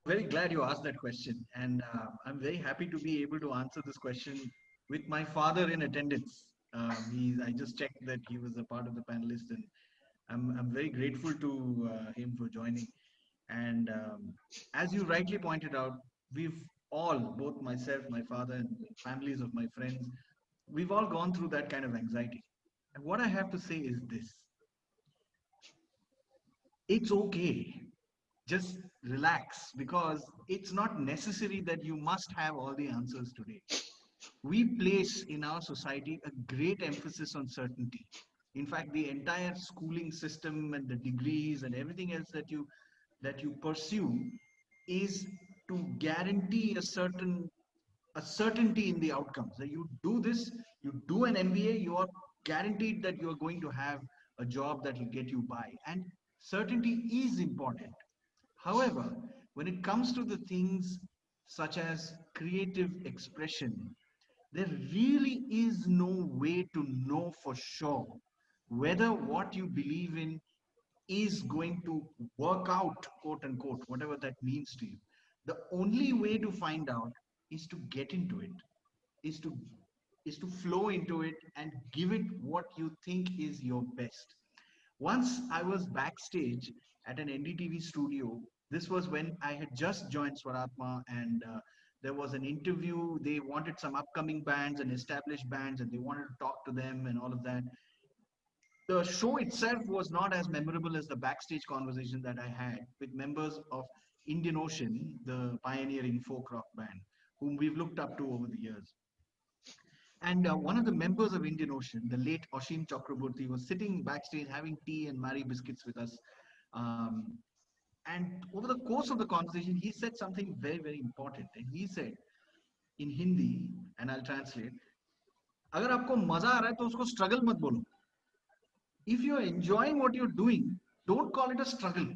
Very glad you asked that question. And I'm very happy to be able to answer this question with my father in attendance. I just checked that he was a part of the panelists, and I'm very grateful to him for joining. And as you rightly pointed out, we've all, both myself, my father, and families of my friends, we've all gone through that kind of anxiety. And what I have to say is this: it's okay. Just relax, because it's not necessary that you must have all the answers today. We place in our society a great emphasis on certainty. In fact, the entire schooling system and the degrees and everything else that you pursue is to guarantee a certainty in the outcomes. That you do this, you do an MBA, you are guaranteed that you are going to have a job that will get you by. And certainty is important. However, when it comes to the things such as creative expression, there really is no way to know for sure whether what you believe in is going to work out, quote unquote, whatever that means to you. The only way to find out is to get into it, is to flow into it and give it what you think is your best. Once I was backstage at an NDTV studio. This was when I had just joined Swaratma, and there was an interview. They wanted some upcoming bands and established bands, and they wanted to talk to them and all of that. The show itself was not as memorable as the backstage conversation that I had with members of Indian Ocean, the pioneering folk rock band, whom we've looked up to over the years. And one of the members of Indian Ocean, the late Ashim Chakraborty, was sitting backstage having tea and Marie biscuits with us. Um, and over the course of the conversation, he said something very, very important. And he said in Hindi, and I'll translate, अगर आपको मजा आ रहा है तो उसको struggle मत बोलो. If you're enjoying what you're doing, don't call it a struggle.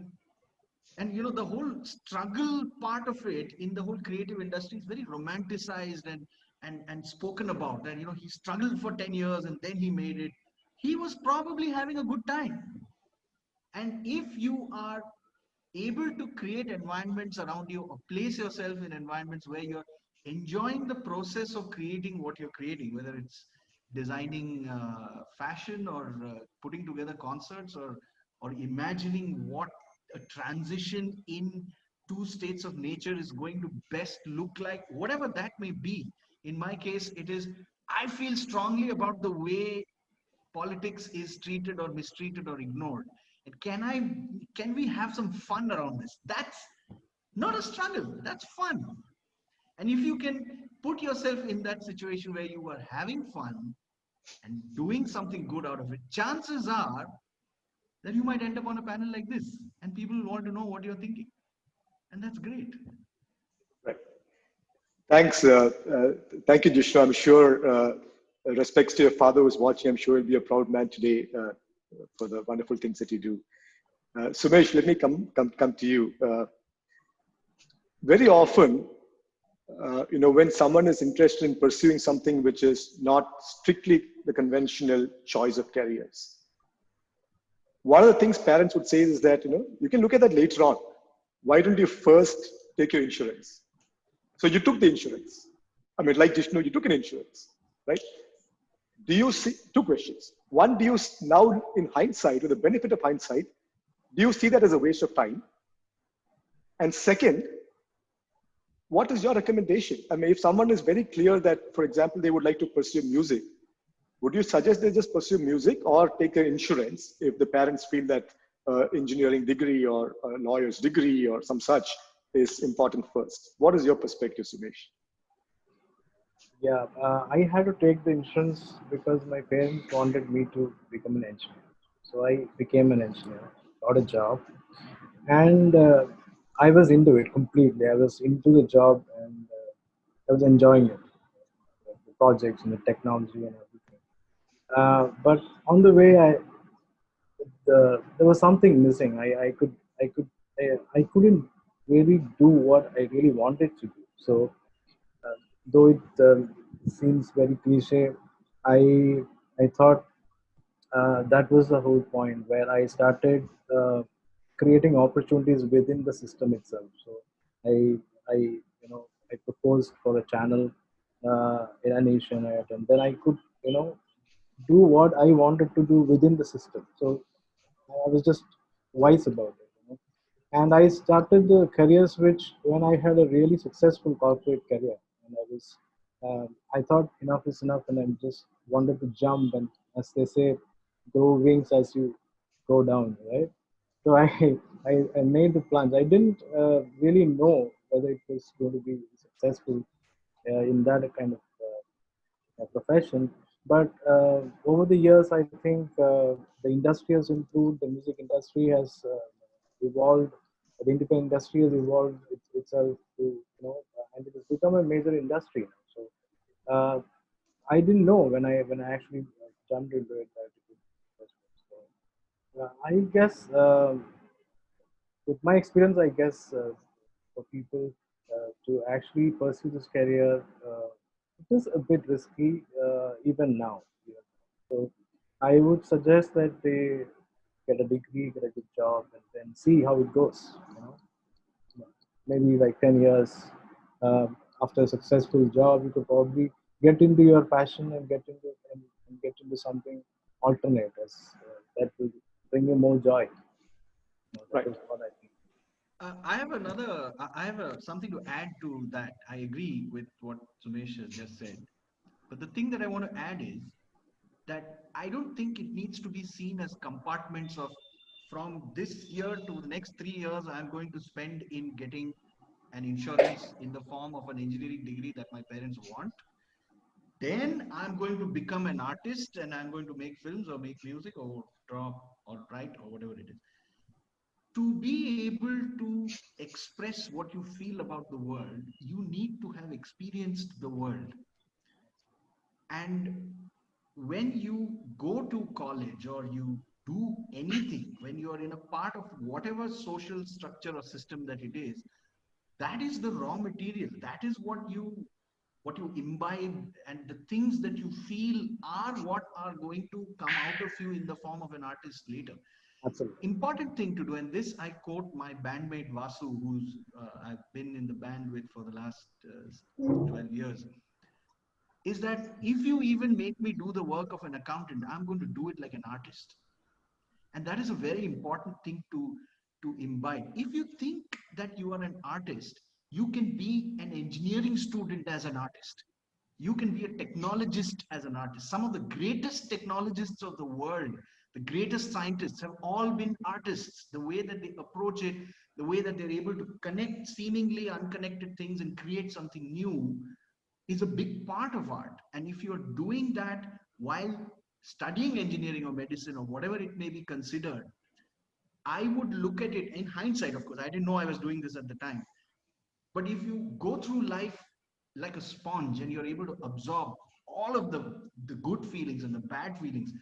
And you know, the whole struggle part of it in the whole creative industry is very romanticized and spoken about. And you know, he struggled for 10 years and then he made it. He was probably having a good time. And if you are able to create environments around you or place yourself in environments where you're enjoying the process of creating what you're creating, whether it's designing fashion or putting together concerts or imagining what a transition in two states of nature is going to best look like, whatever that may be. In my case, it is, I feel strongly about the way politics is treated or mistreated or ignored. And can we have some fun around this? That's not a struggle, that's fun. And if you can put yourself in that situation where you are having fun and doing something good out of it, chances are that you might end up on a panel like this and people will want to know what you're thinking. And that's great. Right. Thanks. Thank you, Jishnu. I'm sure, respects to your father who's watching, I'm sure he'll be a proud man today for the wonderful things that you do. Sumesh, let me come to you. Very often, you know, when someone is interested in pursuing something which is not strictly the conventional choice of careers, one of the things parents would say is that, you know, you can look at that later on. Why don't you first take your insurance? So you took the insurance. I mean, like Jishnu, you took an insurance, right? Do you see, two questions. One, do you now in hindsight, with the benefit of hindsight, do you see that as a waste of time? And second, what is your recommendation? I mean, if someone is very clear that, for example, they would like to pursue music, would you suggest they just pursue music or take an insurance if the parents feel that engineering degree or a lawyer's degree or some such is important first? What is your perspective, Sumesh? Yeah, I had to take the insurance because my parents wanted me to become an engineer. So I became an engineer, got a job, and I was into it completely. I was into the job and I was enjoying it, the projects and the technology and everything. But on the way, there was something missing. I couldn't really do what I really wanted to do. So though it seems very cliche, I thought that was the whole point where I started creating opportunities within the system itself. So I proposed for a channel in an Asianet, and then I could do what I wanted to do within the system. So I was just wise about it. And I started the career switch when I had a really successful corporate career, and I thought enough is enough, and I just wanted to jump and, as they say, grow wings as you go down, right? So I made the plunge. I didn't really know whether it was going to be successful in that kind of profession. But over the years, I think the industry has improved. The music industry has evolved. The independent industry has evolved itself to, and it has become a major industry now. So I didn't know when I actually jumped into it that it would be successful. So I guess with my experience, I guess for people to actually pursue this career, it is a bit risky even now. So I would suggest that they get a degree, get a good job, and then see how it goes. Maybe like 10 years after a successful job, you could probably get into your passion and get into something alternate that will bring you more joy. That Right. is what I think. I have something to add to that. I agree with what Sumesh has just said. But the thing that I want to add is that I don't think it needs to be seen as compartments of from this year to the next 3 years, I'm going to spend in getting an insurance in the form of an engineering degree that my parents want. Then I'm going to become an artist and I'm going to make films or make music or draw or write or whatever it is. To be able to express what you feel about the world, you need to have experienced the world. And when you go to college or you do anything, when you are in a part of whatever social structure or system that it is, that is the raw material. That is what you imbibe, and the things that you feel are what are going to come out of you in the form of an artist later. Absolutely. Important thing to do, and this I quote my bandmate Vasu, who's I've been in the band with for the last 12 years, is that if you even make me do the work of an accountant, I'm going to do it like an artist. And that is a very important thing to imbibe. If you think that you are an artist, you can be an engineering student as an artist. You can be a technologist as an artist. Some of the greatest technologists of the world, the greatest scientists have all been artists. The way that they approach it, the way that they're able to connect seemingly unconnected things and create something new is a big part of art. And if you're doing that while studying engineering or medicine or whatever it may be considered, I would look at it in hindsight. Of course, I didn't know I was doing this at the time. But if you go through life like a sponge and you're able to absorb all of the good feelings and the bad feelings,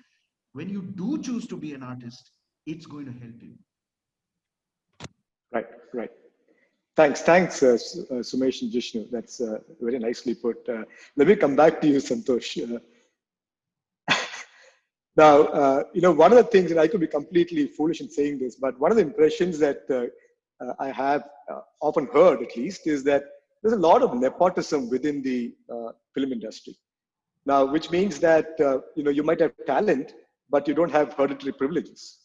when you do choose to be an artist, it's going to help you. Right, right. Thanks, Sumesh and Jishnu. That's very nicely put. Let me come back to you, Santhosh. Now, one of the things, and I could be completely foolish in saying this, but one of the impressions that I have often heard, at least, is that there's a lot of nepotism within the film industry. Now, which means that you might have talent, but you don't have hereditary privileges.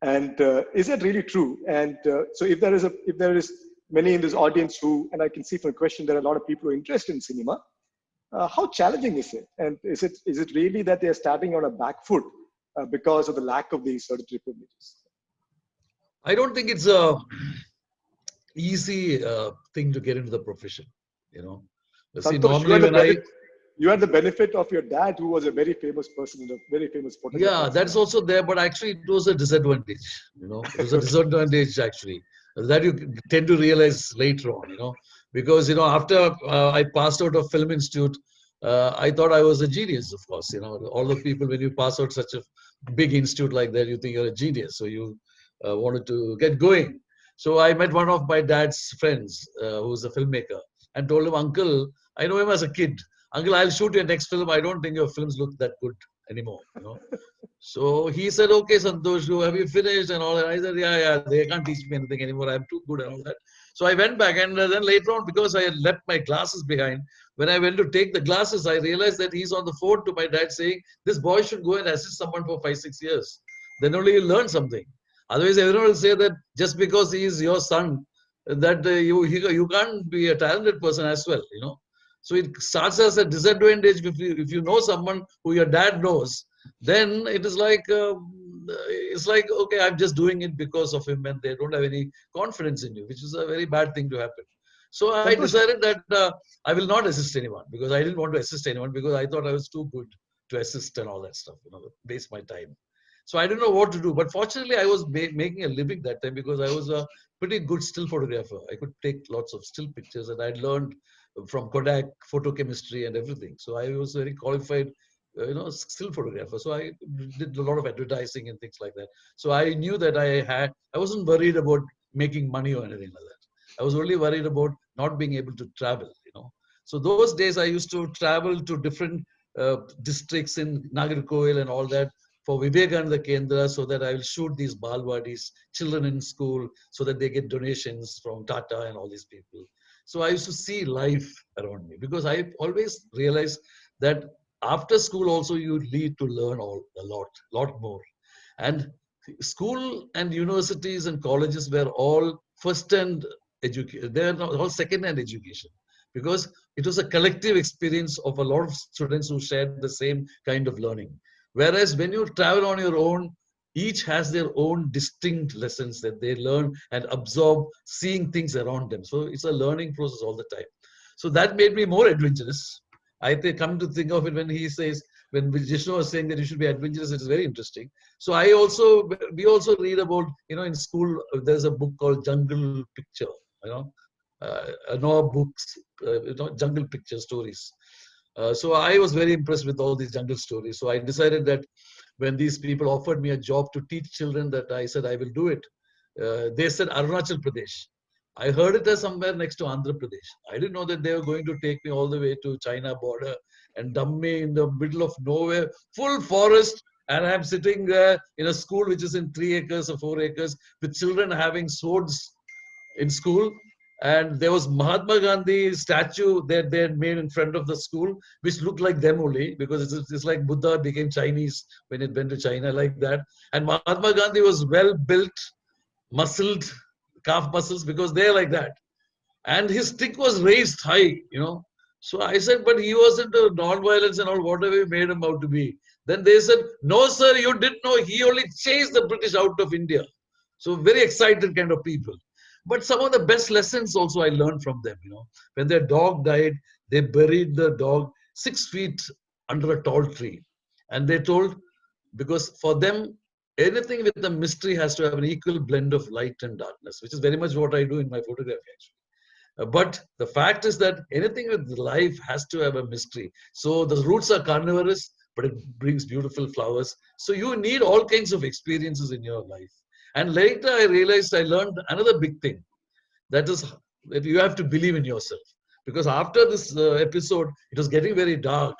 And is that really true? And so, if there is many in this audience who, and I can see from the question, there are a lot of people who are interested in cinema. How challenging is it? And is it really that they are starting on a back foot because of the lack of these hereditary privileges? I don't think it's a easy thing to get into the profession. See, Santosh, normally when you had the benefit of your dad, who was a very famous person, a very famous photographer. yeah, that's also there, but actually it was a disadvantage. It was a disadvantage actually that you tend to realize later on. Because after I passed out of film institute, I thought I was a genius. Of course, all the people, when you pass out such a big institute like that, you think you're a genius, so you wanted to get going. So I met one of my dad's friends, who's a filmmaker, and told him, "Uncle, I know him as a kid. Uncle, I'll shoot your next film. I don't think your films look that good anymore, you know. So he said, okay, Santhosh, have you finished and all that? I said, yeah, they can't teach me anything anymore. I'm too good and all that. So I went back, and then later on, because I had left my glasses behind, when I went to take the glasses, I realized that he's on the phone to my dad saying, this boy should go and assist someone for 5, 6 years. Then only you learn something. Otherwise, everyone will say that just because he is your son, that you can't be a talented person as well, you know. So it starts as a disadvantage if you know someone who your dad knows, then it is like it's like, okay, I'm just doing it because of him, and they don't have any confidence in you, which is a very bad thing to happen. So I Santhosh, decided that I will not assist anyone, because I didn't want to assist anyone, because I thought I was too good to assist and all that stuff, you know, waste my time. So I didn't know what to do, but fortunately I was making a living that time, because I was a pretty good still photographer. I could take lots of still pictures, and I'd learned from Kodak photochemistry and everything. So I was very qualified, still photographer. So I did a lot of advertising and things like that. So I knew that I wasn't worried about making money or anything like that. I was only worried about not being able to travel, you know. So those days I used to travel to different districts in Nagarkoil and all that for Vivek and the Kendra, so that I will shoot these Balwadis, children in school, so that they get donations from Tata and all these people. So I used to see life around me, because I always realized that after school also you need to learn a lot more. And school and universities and colleges were all first-hand education. They are not all second-hand education, because it was a collective experience of a lot of students who shared the same kind of learning. Whereas when you travel on your own, each has their own distinct lessons that they learn and absorb, seeing things around them. So it's a learning process all the time. So that made me more adventurous. I think, come to think of it, when he says, when Jishnu was saying that you should be adventurous, it's very interesting. So we also read about, in school, there's a book called Jungle Picture, Noah books, jungle picture stories. So I was very impressed with all these jungle stories. So I decided that when these people offered me a job to teach children, that I said I will do it. They said Arunachal Pradesh. I heard it as somewhere next to Andhra Pradesh. I didn't know that they were going to take me all the way to China border and dump me in the middle of nowhere, full forest, and I'm sitting there in a school which is in 3 acres or 4 acres with children having swords in school. And there was Mahatma Gandhi statue that they had made in front of the school, which looked like them only, because it's like Buddha became Chinese when it went to China, like that. And Mahatma Gandhi was well built, muscled, calf muscles, because they're like that. And his stick was raised high. So I said, but he was into non-violence and all, whatever you made him out to be. Then they said, no, sir, you didn't know. He only chased the British out of India. So very excited kind of people. But some of the best lessons also I learned from them. When their dog died, they buried the dog 6 feet under a tall tree. And they told, because for them, anything with a mystery has to have an equal blend of light and darkness, which is very much what I do in my photography, actually. But the fact is that anything with life has to have a mystery. So the roots are carnivorous, but it brings beautiful flowers. So you need all kinds of experiences in your life. And later I realized I learned another big thing. That is that you have to believe in yourself. Because after this episode, it was getting very dark.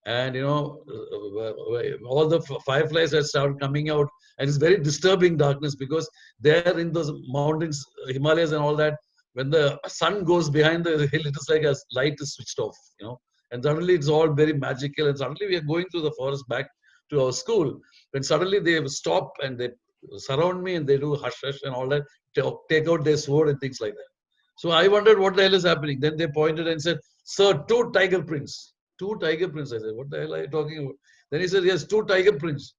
And all the fireflies had started coming out, and it's very disturbing darkness, because there in those mountains, Himalayas and all that, when the sun goes behind the hill, it is like a light is switched off. And suddenly it's all very magical, and suddenly we are going through the forest back to our school, when suddenly they stop and they surround me and they do hush hush and all that, take out their sword and things like that. So I wondered what the hell is happening. Then they pointed and said, sir, 2 tiger prints. 2 tiger prints. I said, what the hell are you talking about? Then he said, yes, 2 tiger prints.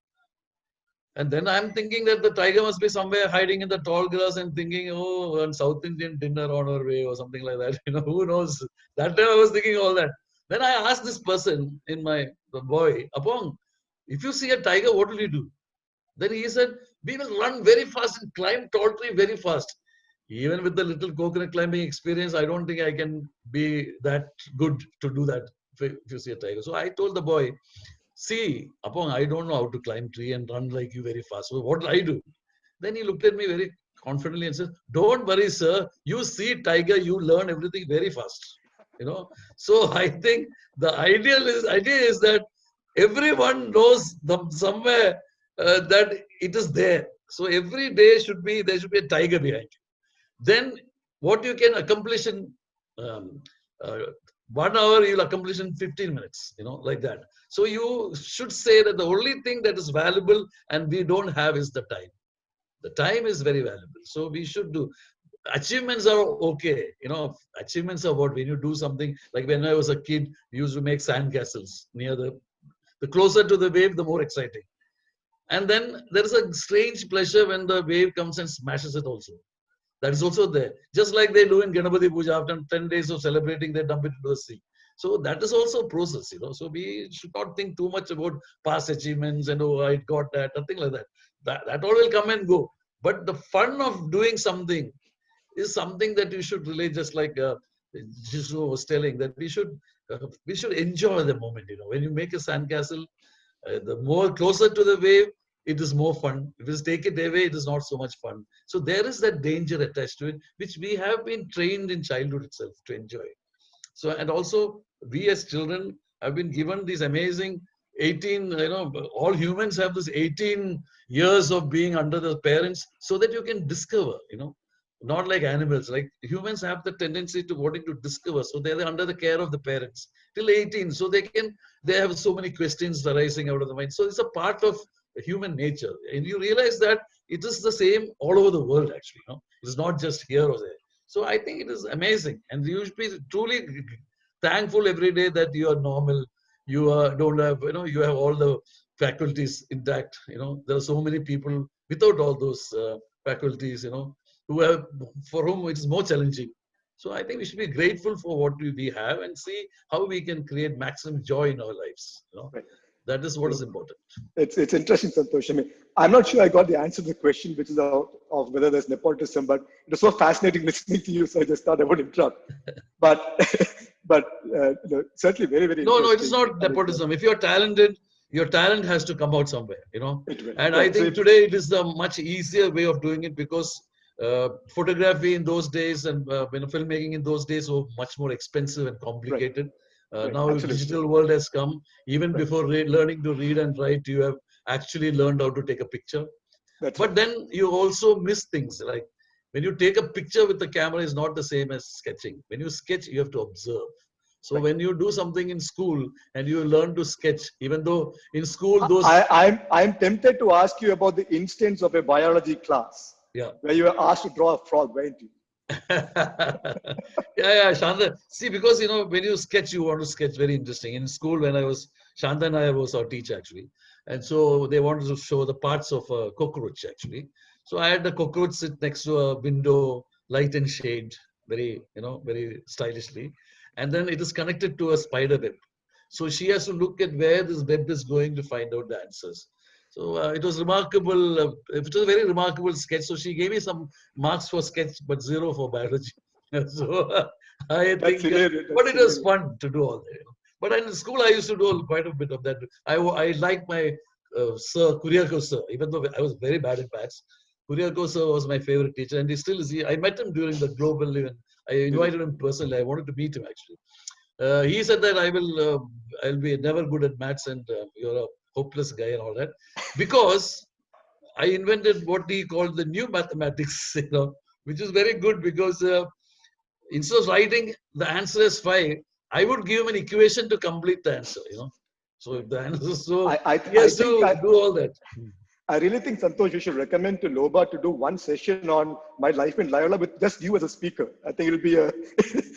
And then I'm thinking that the tiger must be somewhere hiding in the tall grass, and thinking, oh, one South Indian dinner on our way or something like that. Who knows? That time I was thinking all that. Then I asked this person the boy, Apong, if you see a tiger, what will you do? Then he said, we will run very fast and climb tall tree very fast. Even with the little coconut climbing experience, I don't think I can be that good to do that if you see a tiger. So I told the boy, see, Apong, I don't know how to climb tree and run like you very fast. So what will I do? Then he looked at me very confidently and said, don't worry, sir. You see tiger, you learn everything very fast. you know. So I think the idea is that everyone knows somewhere that it is there. So every day there should be a tiger behind you. Then what you can accomplish in um, uh, 1 hour, you'll accomplish in 15 minutes, you know, like that. So you should say that the only thing that is valuable and we don't have is the time. The time is very valuable. So we should do. Achievements are okay, you know. Achievements are what, when you do something, like when I was a kid, we used to make sand castles near the closer to the wave, the more exciting. And then there is a strange pleasure when the wave comes and smashes it also. That is also there. Just like they do in Ganapati Puja, after 10 days of celebrating, they dump it into the sea. So that is also a process, you know. So we should not think too much about past achievements and, oh, I got that, nothing like that. That all will come and go. But the fun of doing something is something that you should relate, just like Jishnu was telling, that we should enjoy the moment, you know. When you make a sandcastle, the more closer to the wave, it is more fun. If you take it away, it is not so much fun. So there is that danger attached to it, which we have been trained in childhood itself to enjoy. So, and also we as children have been given these amazing 18, you know, all humans have this 18 years of being under the parents so that you can discover, you know, not like animals. Like humans have the tendency to wanting to discover. So they're under the care of the parents till 18. So they have so many questions arising out of the mind. So it's a part of human nature. And you realize that it is the same all over the world, actually. You know? It is not just here or there. So I think it is amazing. And you should be truly thankful every day that you are normal. You don't have, you know, you have all the faculties intact. You know, there are so many people without all those faculties, you know, who have, for whom it is more challenging. So I think we should be grateful for what we have and see how we can create maximum joy in our lives. You know, Right. that is what is important. It's interesting, Santhosh. I mean, I'm not sure I got the answer to the question, which is of whether there's nepotism, but it was so fascinating listening to you, so I just thought I would interrupt. But but certainly very, very No, interesting. it is not nepotism. If you're talented, your talent has to come out somewhere, you know. It will. And I Right. So think today it is a much easier way of doing it, because photography in those days and filmmaking in those days were much more expensive and complicated. Right. Now Absolutely. digital world has come. Even Right. before learning to read and write, you have actually learned how to take a picture. That's But right. then you also miss things, like when you take a picture with the camera is not the same as sketching. When you sketch, you have to observe. So Right. when you do something in school and you learn to sketch, even though in school those I'm tempted to ask you about the instance of a biology class yeah. where you were asked to draw a frog, weren't you? Yeah, Shanta. See, because you know, when you sketch, you want to sketch very interesting. In school, when I was Shanta and I was our teacher actually, and so they wanted to show the parts of a cockroach actually. So I had the cockroach sit next to a window, light and shade, very very stylishly, and then it is connected to a spider web. So she has to look at where this web is going to find out the answers. So it was remarkable. It was a very remarkable sketch. So she gave me some marks for sketch, but zero for biology. So I That's think, hilarious. but That's it was hilarious. fun to do all that. You know. But in school, I used to do quite a bit of that. I like my Sir Kuriako sir, even though I was very bad at maths. Kuriako sir was my favorite teacher, and he still is. I met him during the global event. I invited him personally. I wanted to meet him actually. He said that I'll be never good at maths and you're a hopeless guy and all that, because I invented what he called the new mathematics, which is very good because instead of writing the answer as 5, I would give him an equation to complete the answer. So if the answer, so he I has think to do all that. I really think, Santhosh, you should recommend to LOBA to do one session on my life in Loyola with just you as a speaker. I think it'll be a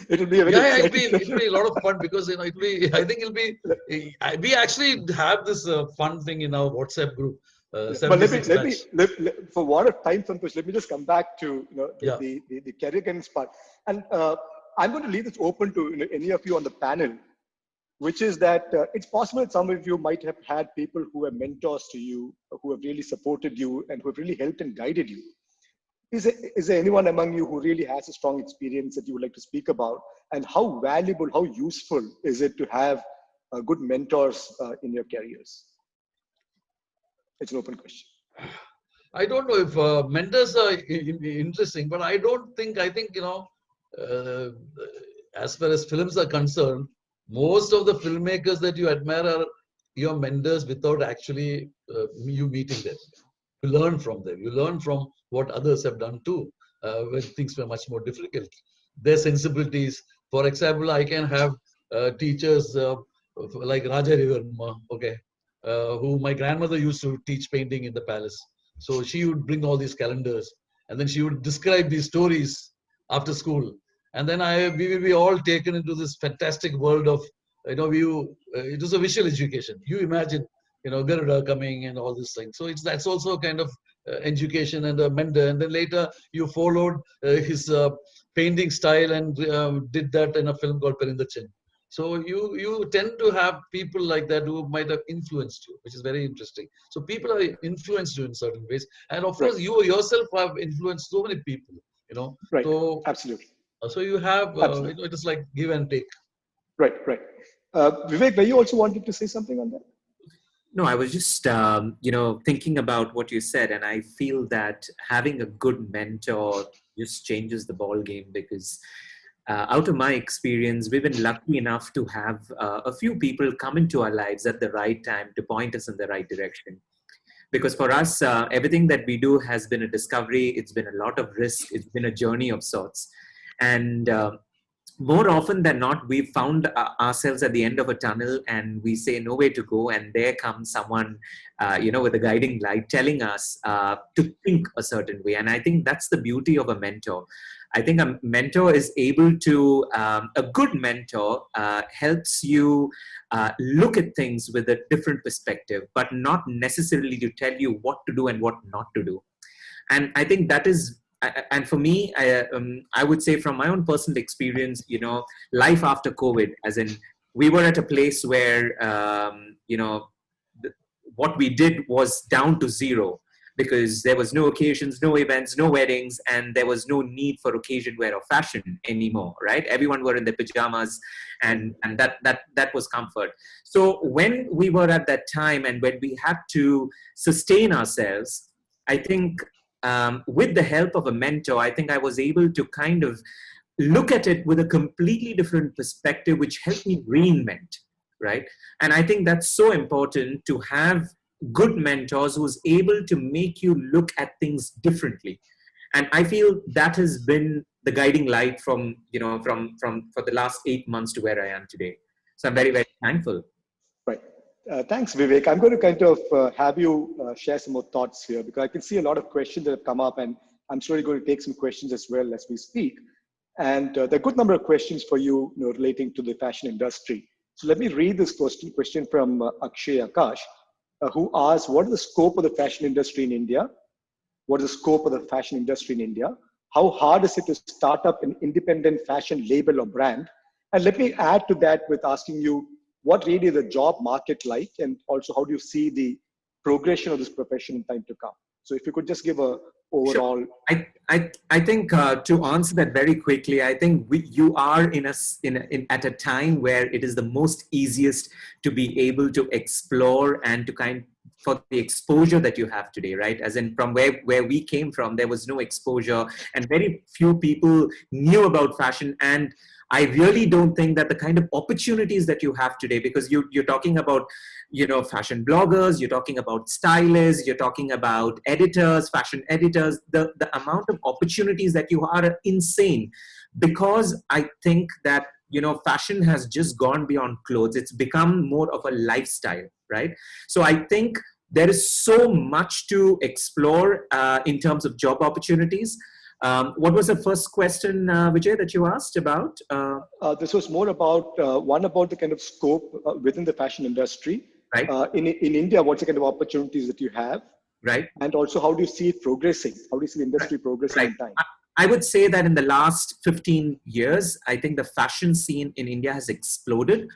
it'll be a very Yeah, exciting it'll session. be a lot of fun because it'll be. I think it'll be. We actually have this fun thing in our WhatsApp group, But 76 batch. for what of time, Santosh, let me just come back to Yeah. the career guidance part, and I'm going to leave this open to any of you on the panel, which is that it's possible that some of you might have had people who are mentors to you, who have really supported you, and who have really helped and guided you. Is there anyone among you who really has a strong experience that you would like to speak about, and how valuable, how useful is it to have good mentors in your careers? It's an open question. I don't know if mentors are interesting, but I don't think. I think uh, as far as films are concerned, most of the filmmakers that you admire are your mentors without actually you meeting them. You learn from them. You learn from what others have done too, when things were much more difficult. Their sensibilities. For example, I can have teachers like Raja Ravarma, okay, who my grandmother used to teach painting in the palace. So she would bring all these calendars, and then she would describe these stories after school. And then we will be all taken into this fantastic world of, it was a visual education. You imagine, Garuda coming and all these things. So that's also a kind of education and a mentor. And then later you followed his painting style and did that in a film called Perindachan. So you tend to have people like that who might have influenced you, which is very interesting. So people are influenced you in certain ways, and of course you yourself have influenced so many people. Right. So Absolutely. So you have it is like give and take. Right. Vivek, were you also wanting to say something on that? No, I was just, thinking about what you said, and I feel that having a good mentor just changes the ball game, because out of my experience, we've been lucky enough to have a few people come into our lives at the right time to point us in the right direction. Because for us, everything that we do has been a discovery. It's been a lot of risk. It's been a journey of sorts. And more often than not, we've found ourselves at the end of a tunnel and we say no way to go. And there comes someone, with a guiding light telling us to think a certain way. And I think that's the beauty of a mentor. I think a mentor is able to, a good mentor helps you look at things with a different perspective, but not necessarily to tell you what to do and what not to do. And I think that is, and for me, I would say from my own personal experience, life after COVID, as in we were at a place where, what we did was down to zero, because there was no occasions, no events, no weddings, and there was no need for occasion wear or fashion anymore, right? Everyone were in their pajamas, and that was comfort. So when we were at that time and when we had to sustain ourselves, I think with the help of a mentor, I think I was able to kind of look at it with a completely different perspective, which helped me reinvent, right? And I think that's so important, to have good mentors who's able to make you look at things differently. And I feel that has been the guiding light from for the last 8 months to where I am today. So I'm very, very thankful. Right. Thanks, Vivek. I'm going to kind of have you share some more thoughts here, because I can see a lot of questions that have come up, and I'm sure you're going to take some questions as well as we speak. And there are a good number of questions for you, relating to the fashion industry. So let me read this question from Akshay Akash, who asks, what is the scope of the fashion industry in India? What is the scope of the fashion industry in India? How hard is it to start up an independent fashion label or brand? And let me add to that with asking you, what really is the job market like? And also, how do you see the progression of this profession in time to come? So if you could just give a overall. Sure. I think to answer that very quickly, I think you are at a time where it is the most easiest to be able to explore and to for the exposure that you have today, right? As in, from where we came from, there was no exposure and very few people knew about fashion. And I really don't think that the kind of opportunities that you have today, because you're talking about, fashion bloggers, you're talking about stylists, you're talking about editors, fashion editors, the amount of opportunities that you are insane, because I think that, fashion has just gone beyond clothes. It's become more of a lifestyle, right? So I think there is so much to explore in terms of job opportunities. What was the first question, Vijay, that you asked about? This was more about, one about the kind of scope within the fashion industry. Right. In India, what's the kind of opportunities that you have? Right. And also, how do you see it progressing? How do you see the industry progressing in time? I would say that in the last 15 years, I think the fashion scene in India has exploded.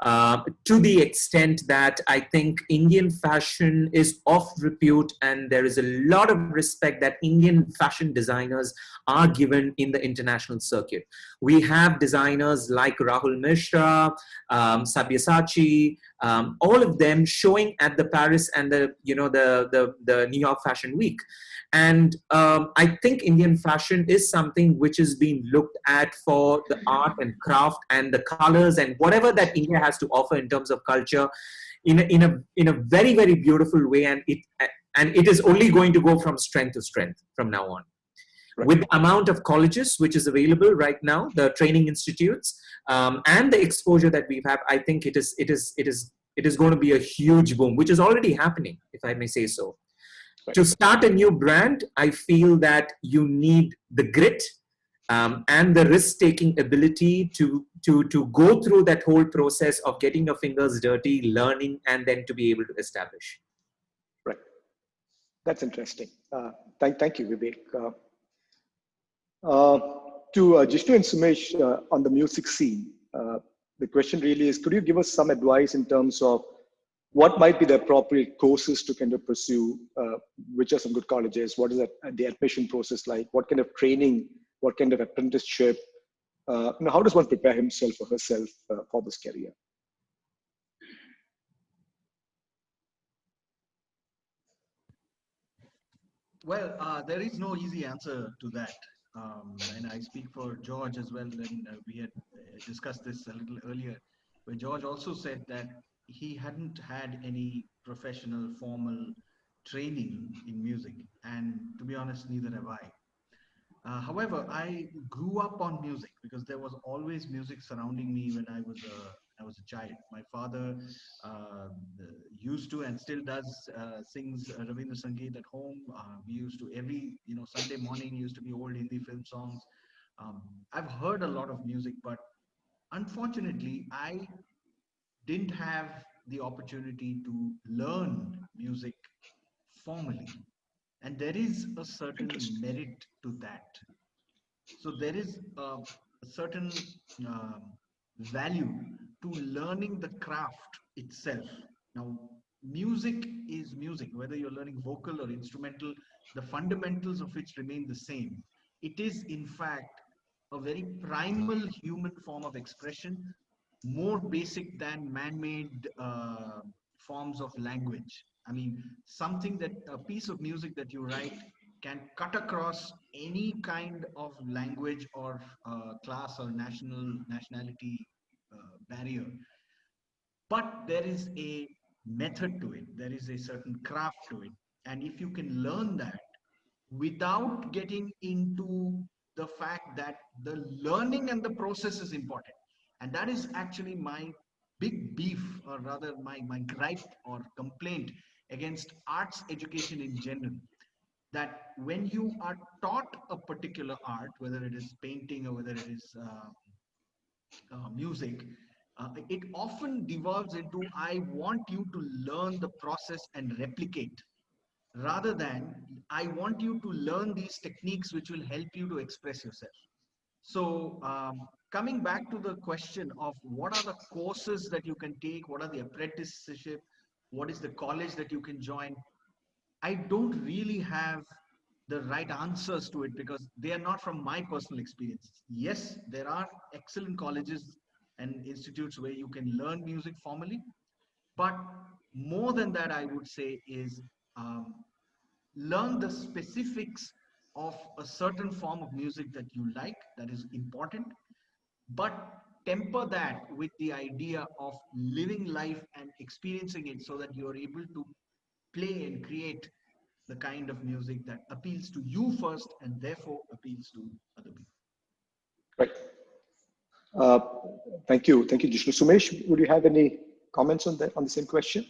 to the extent that I think Indian fashion is off repute, and there is a lot of respect that Indian fashion designers are given in the international circuit. We have designers like Rahul Mishra, Sabyasachi, all of them showing at the Paris and the New York Fashion Week. And I think Indian fashion is something which is being looked at for the art and craft and the colors and whatever that India has to offer in terms of culture in a very, very beautiful way. And it is only going to go from strength to strength from now on. Right. With the amount of colleges which is available right now, the training institutes, and the exposure that we've had, I think it is going to be a huge boom, which is already happening, if I may say so. Right. To start a new brand, I feel that you need the grit and the risk-taking ability to go through that whole process of getting your fingers dirty, learning, and then to be able to establish. Right. That's interesting. Thank you, Vivek. To Jishnu and Sumesh on the music scene, the question really is, could you give us some advice in terms of what might be the appropriate courses to kind of pursue, which are some good colleges, what is the admission process like, what kind of training, what kind of apprenticeship, how does one prepare himself or herself for this career? Well, there is no easy answer to that. And I speak for George as well, and we had discussed this a little earlier, where George also said that he hadn't had any professional formal training in music, and to be honest, neither have I. However, I grew up on music because there was always music surrounding me when I was a child. My father used to and still does sings Ravindra Sangeet at home. We used to every Sunday morning used to be old Hindi film songs. I've heard a lot of music, but unfortunately, I didn't have the opportunity to learn music formally, and there is a certain merit to that. So there is a certain value to learning the craft itself. Now, music is music, whether you're learning vocal or instrumental, the fundamentals of which remain the same. It is, in fact, a very primal human form of expression, more basic than man-made forms of language. I mean, something that a piece of music that you write can cut across any kind of language or class or nationality barrier. But there is a method to it. There is a certain craft to it. And if you can learn that without getting into the fact that the learning and the process is important. And that is actually my big beef, or rather my gripe or complaint against arts education in general. That when you are taught a particular art, whether it is painting or whether it is music, it often devolves into, I want you to learn the process and replicate, rather than I want you to learn these techniques which will help you to express yourself. So coming back to the question of what are the courses that you can take, what are the apprenticeship, what is the college that you can join, I don't really have the right answers to it because they are not from my personal experiences. Yes, there are excellent colleges and institutes where you can learn music formally, but more than that, I would say is learn the specifics of a certain form of music that you like, that is important, but temper that with the idea of living life and experiencing it so that you're able to play and create the kind of music that appeals to you first and therefore appeals to other people. Right. Thank you, Jishnu. Sumesh, would you have any comments on that, on the same question?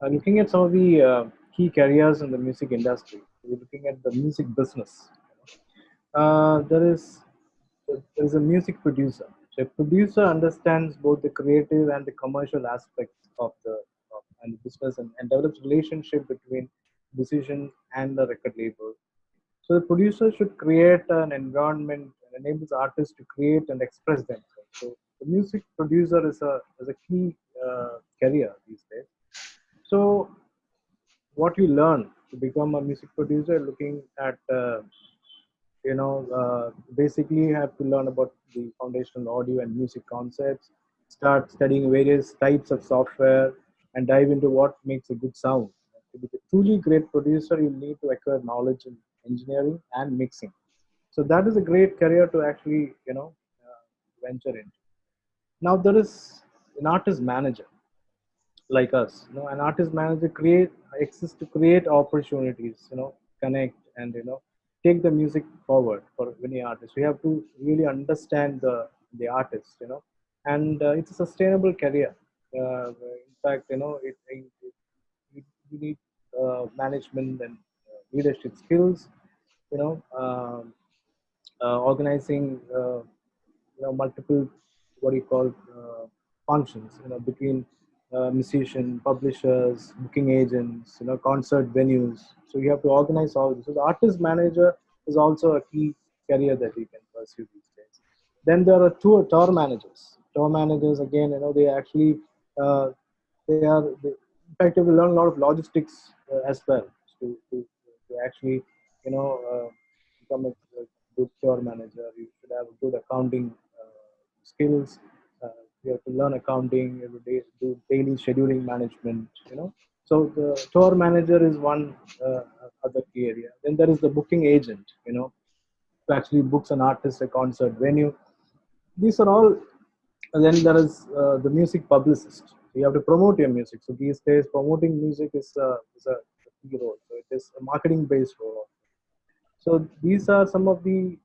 Looking at some of the key careers in the music industry, we're looking at the music business. There is a music producer. So a producer understands both the creative and the commercial aspects of the business and develops relationship between musician and the record label. So the producer should create an environment that enables artists to create and express themselves. So the music producer is a key career these days. So what you learn to become a music producer, looking at basically you have to learn about the foundational audio and music concepts, start studying various types of software, and dive into what makes a good sound. To be a truly great producer, you need to acquire knowledge in engineering and mixing. So that is a great career to actually, venture into. Now there is an artist manager like us. An artist manager create exists to create opportunities, connect and take the music forward for many artists. We have to really understand the artist, and it's a sustainable career. In fact, you need management and leadership skills, you know, um, organizing multiple what do you call functions between musician, publishers, booking agents, concert venues. So you have to organize all this. So the artist manager is also a key career that we can pursue these days. Then there are tour managers. Tour managers again, they actually uh, they in fact you will learn a lot of logistics as well to actually become a good tour manager. You should have good accounting skills. Uh, you have to learn accounting. You have to do daily scheduling management. So the tour manager is one other key area. Then there is the booking agent. Who actually books an artist, a concert venue. These are all. And then there is the music publicist. You have to promote your music. So these days, promoting music is a key role. So it is a marketing-based role. So these are some of the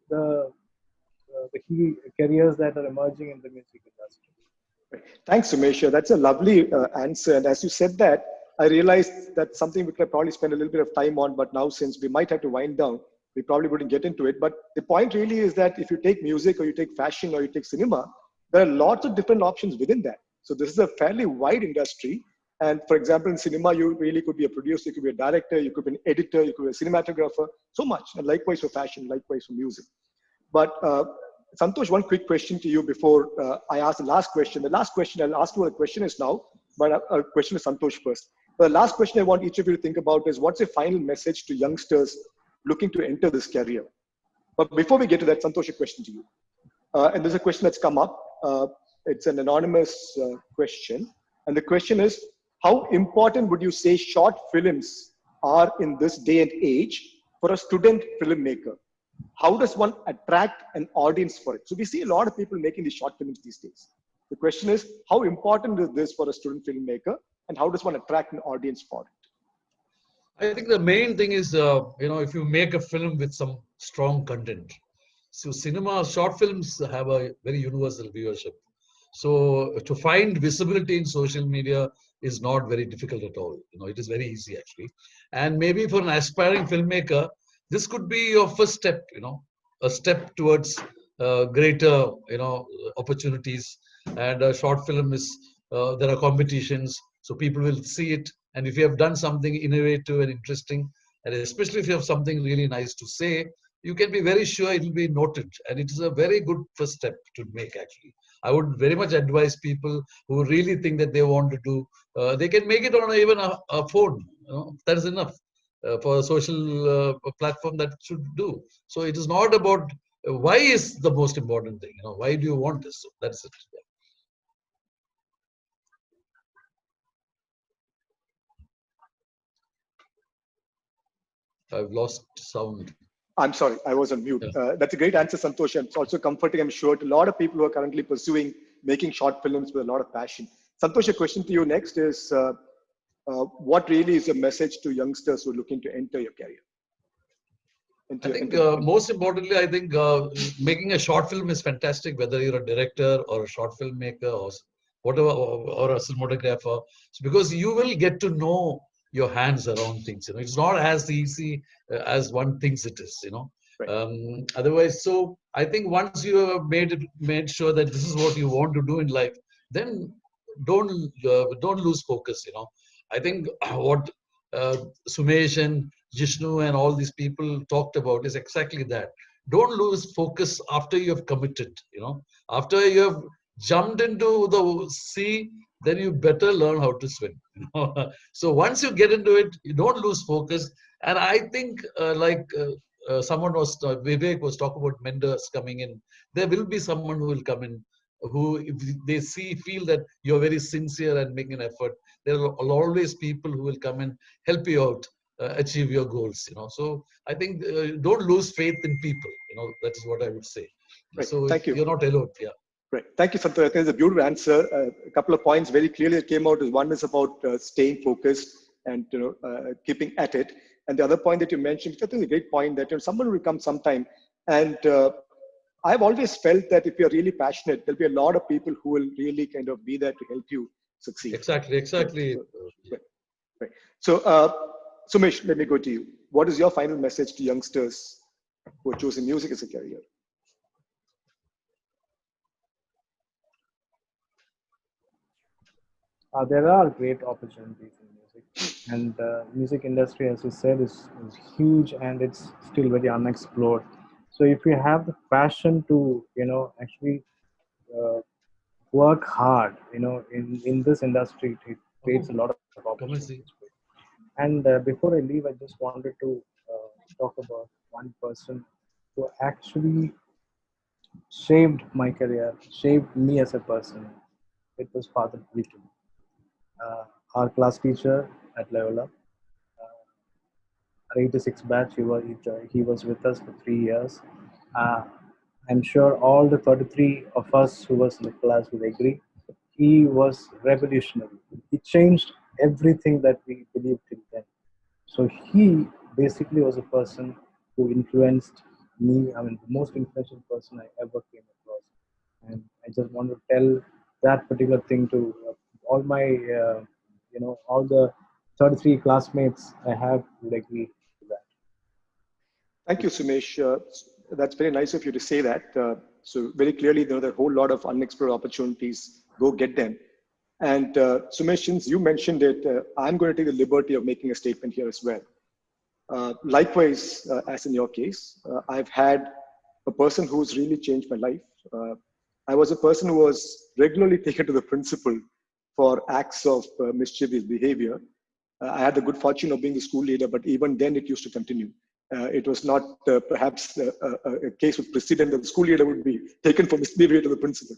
key careers that are emerging in the music industry. Thanks, Sumesh. That's a lovely answer. And as you said that, I realized that's something we could probably spend a little bit of time on, but now since we might have to wind down, we probably wouldn't get into it. But the point really is that if you take music or you take fashion or you take cinema, there are lots of different options within that. So this is a fairly wide industry. And for example, in cinema, you really could be a producer, you could be a director, you could be an editor, you could be a cinematographer, so much. And likewise for fashion, likewise for music. But Santhosh, one quick question to you before I ask the last question. The last question, I'll ask you what the question is now, but a question to Santhosh first. The last question I want each of you to think about is what's a final message to youngsters looking to enter this career? But before we get to that, Santhosh, a question to you. And there's a question that's come up. It's an anonymous question. And the question is, how important would you say short films are in this day and age for a student filmmaker? How does one attract an audience for it? So we see a lot of people making these short films these days. The question is, how important is this for a student filmmaker, and how does one attract an audience for it? I think the main thing is, if you make a film with some strong content. So cinema, short films have a very universal viewership. So to find visibility in social media is not very difficult at all. It is very easy actually. And maybe for an aspiring filmmaker, this could be your first step, a step towards greater, opportunities. And a short film is, there are competitions, so people will see it. And if you have done something innovative and interesting, and especially if you have something really nice to say, you can be very sure it will be noted. And it is a very good first step to make, actually. I would very much advise people who really think that they want to do, they can make it on even a phone. That is enough. For a social platform that should do. So it is not about why is the most important thing. Why do you want this? So that's it. Yeah. I've lost sound. I'm sorry, I was on mute. That's a great answer, Santhosh. And it's also comforting, I'm sure, to a lot of people who are currently pursuing making short films with a lot of passion. Santhosh, a question to you next is, what really is a message to youngsters who are looking to enter your career? I think most importantly, I think making a short film is fantastic, whether you're a director or a short filmmaker or whatever, or a cinematographer, because you will get to know your hands around things. It's not as easy as one thinks it is. Right. Otherwise, so I think once you have made sure that this is what you want to do in life, then don't lose focus. I think what Sumesh and Jishnu and all these people talked about is exactly that. Don't lose focus after you have committed, after you have jumped into the sea, then you better learn how to swim. So once you get into it, you don't lose focus. And I think, Vivek was talking about mentors coming in. There will be someone who will come in who, if they feel that you're very sincere and making an effort, there will always people who will come and help you out achieve your goals. So I think don't lose faith in people. That is what I would say. Right. So Thank you. you're not alone. Yeah. Right. Thank you, Santhosh. I think it's a beautiful answer. A couple of points very clearly that came out is one is about staying focused and keeping at it. And the other point that you mentioned, which I think is a great point, that someone will come sometime. And I've always felt that if you're really passionate, there'll be a lot of people who will really kind of be there to help you succeed. Exactly. Right. Right. So, Sumesh, let me go to you. What is your final message to youngsters who are choosing music as a career? There are great opportunities in music, and music industry, as you said, is huge and it's still very unexplored. So if you have the passion to actually uh, work hard, in this industry, it creates a lot of Come and see. opportunities for you. And before I leave, I just wanted to talk about one person who actually shaped my career, shaped me as a person. It was Father Vijay, our class teacher at Loyola. Our 86 batch, he was with us for 3 years. Uh, I'm sure all the 33 of us who was in the class will agree. He was revolutionary. He changed everything that we believed till then. So he basically was a person who influenced me. I mean, the most influential person I ever came across. And I just want to tell that particular thing to all my, all the 33 classmates I have would agree to that. Thank you, Sumesh. That's very nice of you to say that. So very clearly, there are a whole lot of unexplored opportunities. Go get them. And Sumesh, since you mentioned it, I'm going to take the liberty of making a statement here as well. Likewise, as in your case, I've had a person who's really changed my life. I was a person who was regularly taken to the principal for acts of mischievous behavior. I had the good fortune of being the school leader, but even then it used to continue. It was not perhaps a case with precedent that the school leader would be taken for misbehavior to the principal.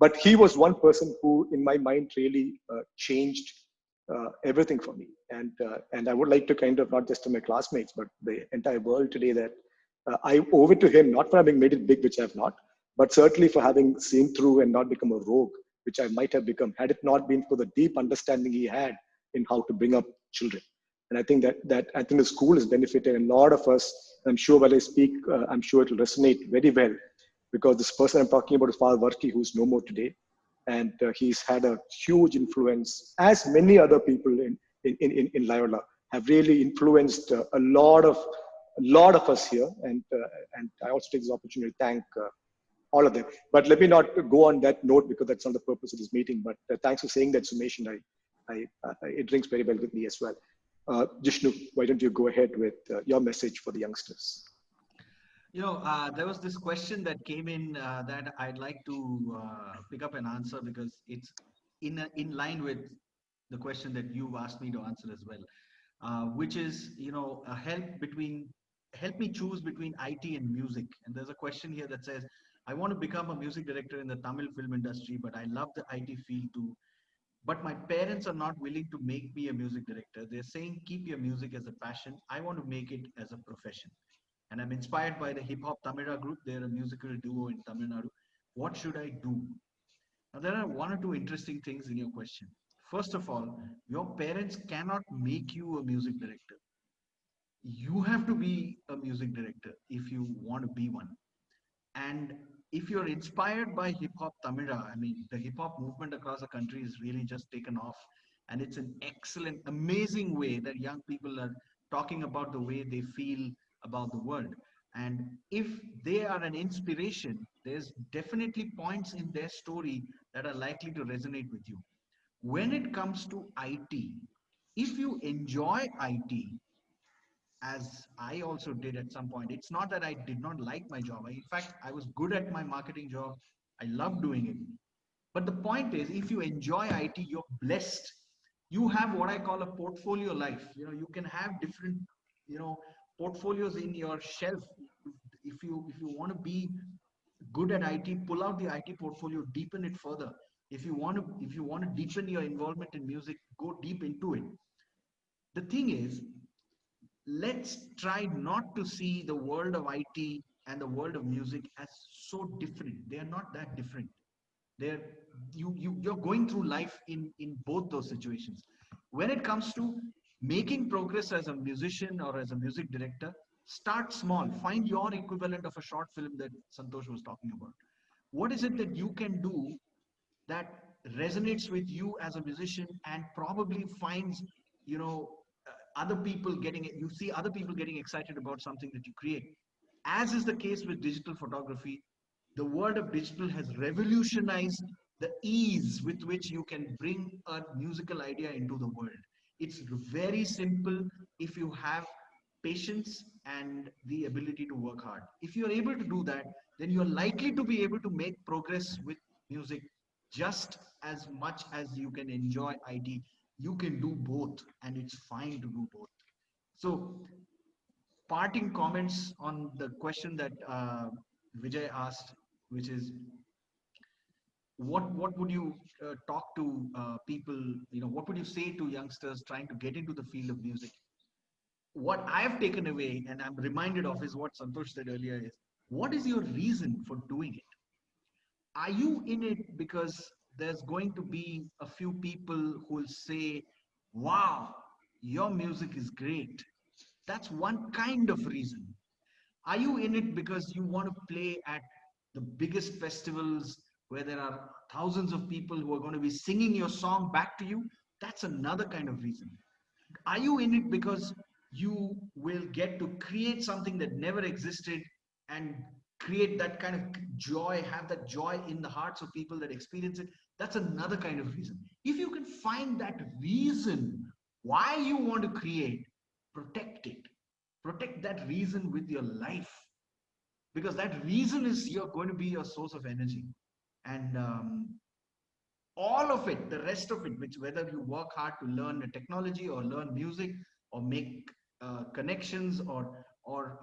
But he was one person who, in my mind, really changed everything for me. And I would like to kind of, not just to my classmates, but the entire world today, that I owe it to him, not for having made it big, which I have not, but certainly for having seen through and not become a rogue, which I might have become had it not been for the deep understanding he had in how to bring up children. And I think that I think the school has benefited a lot of us. I'm sure when I speak, I'm sure it will resonate very well, because this person I'm talking about is Father Varki, who's no more today. And he's had a huge influence, as many other people in Loyola have really influenced a lot of us here. And I also take this opportunity to thank all of them. But let me not go on that note, because that's not the purpose of this meeting. But thanks for saying that, Sumesh, and it rings very well with me as well. Jishnu, why don't you go ahead with your message for the youngsters? There was this question that came in that I'd like to pick up and answer, because it's in line with the question that you asked me to answer as well, which is, a help me choose between IT and music. And there's a question here that says, I want to become a music director in the Tamil film industry, but I love the IT field too. But my parents are not willing to make me a music director. They're saying, keep your music as a passion. I want to make it as a profession. And I'm inspired by the hip hop Tamira group. They're a musical duo in Tamil Nadu. What should I do? Now, there are one or two interesting things in your question. First of all, your parents cannot make you a music director. You have to be a music director if you want to be one. And if you're inspired by hip hop Tamira, I mean, the hip hop movement across the country is really just taken off. And it's an excellent, amazing way that young people are talking about the way they feel about the world. And if they are an inspiration, there's definitely points in their story that are likely to resonate with you. When it comes to IT, if you enjoy IT, as I also did at some point. It's not that I did not like my job. In fact, I was good at my marketing job. I loved doing it. But the point is, if you enjoy IT, you're blessed. You have what I call a portfolio life. You can have different, portfolios in your shelf. If you want to be good at IT, pull out the IT portfolio, deepen it further. If you want to deepen your involvement in music, go deep into it. The thing is, let's try not to see the world of IT and the world of music as so different. They are not that different. They're you're going through life in both those situations. When it comes to making progress as a musician or as a music director, start small. Find your equivalent of a short film that Santhosh was talking about. What is it that you can do that resonates with you as a musician and probably finds, you know other people getting it, you see other people getting excited about something that you create. As is the case with digital photography, the world of digital has revolutionized the ease with which you can bring a musical idea into the world. It's very simple if you have patience and the ability to work hard. If you're able to do that, then you're likely to be able to make progress with music just as much as you can enjoy IT. You can do both, and it's fine to do both. So, parting comments on the question that Vijay asked, which is what would you talk to people? What would you say to youngsters trying to get into the field of music? What I've taken away and I'm reminded of is what Santosh said earlier: is what is your reason for doing it? Are you in it because there's going to be a few people who will say, wow, your music is great? That's one kind of reason. Are you in it because you want to play at the biggest festivals where there are thousands of people who are going to be singing your song back to you? That's another kind of reason. Are you in it because you will get to create something that never existed and create that kind of joy, have that joy in the hearts of people that experience it? That's another kind of reason. If you can find that reason why you want to create, protect it. Protect that reason with your life, because that reason is you're going to be your source of energy. And all of it, the rest of it, which whether you work hard to learn a technology or learn music or make connections, or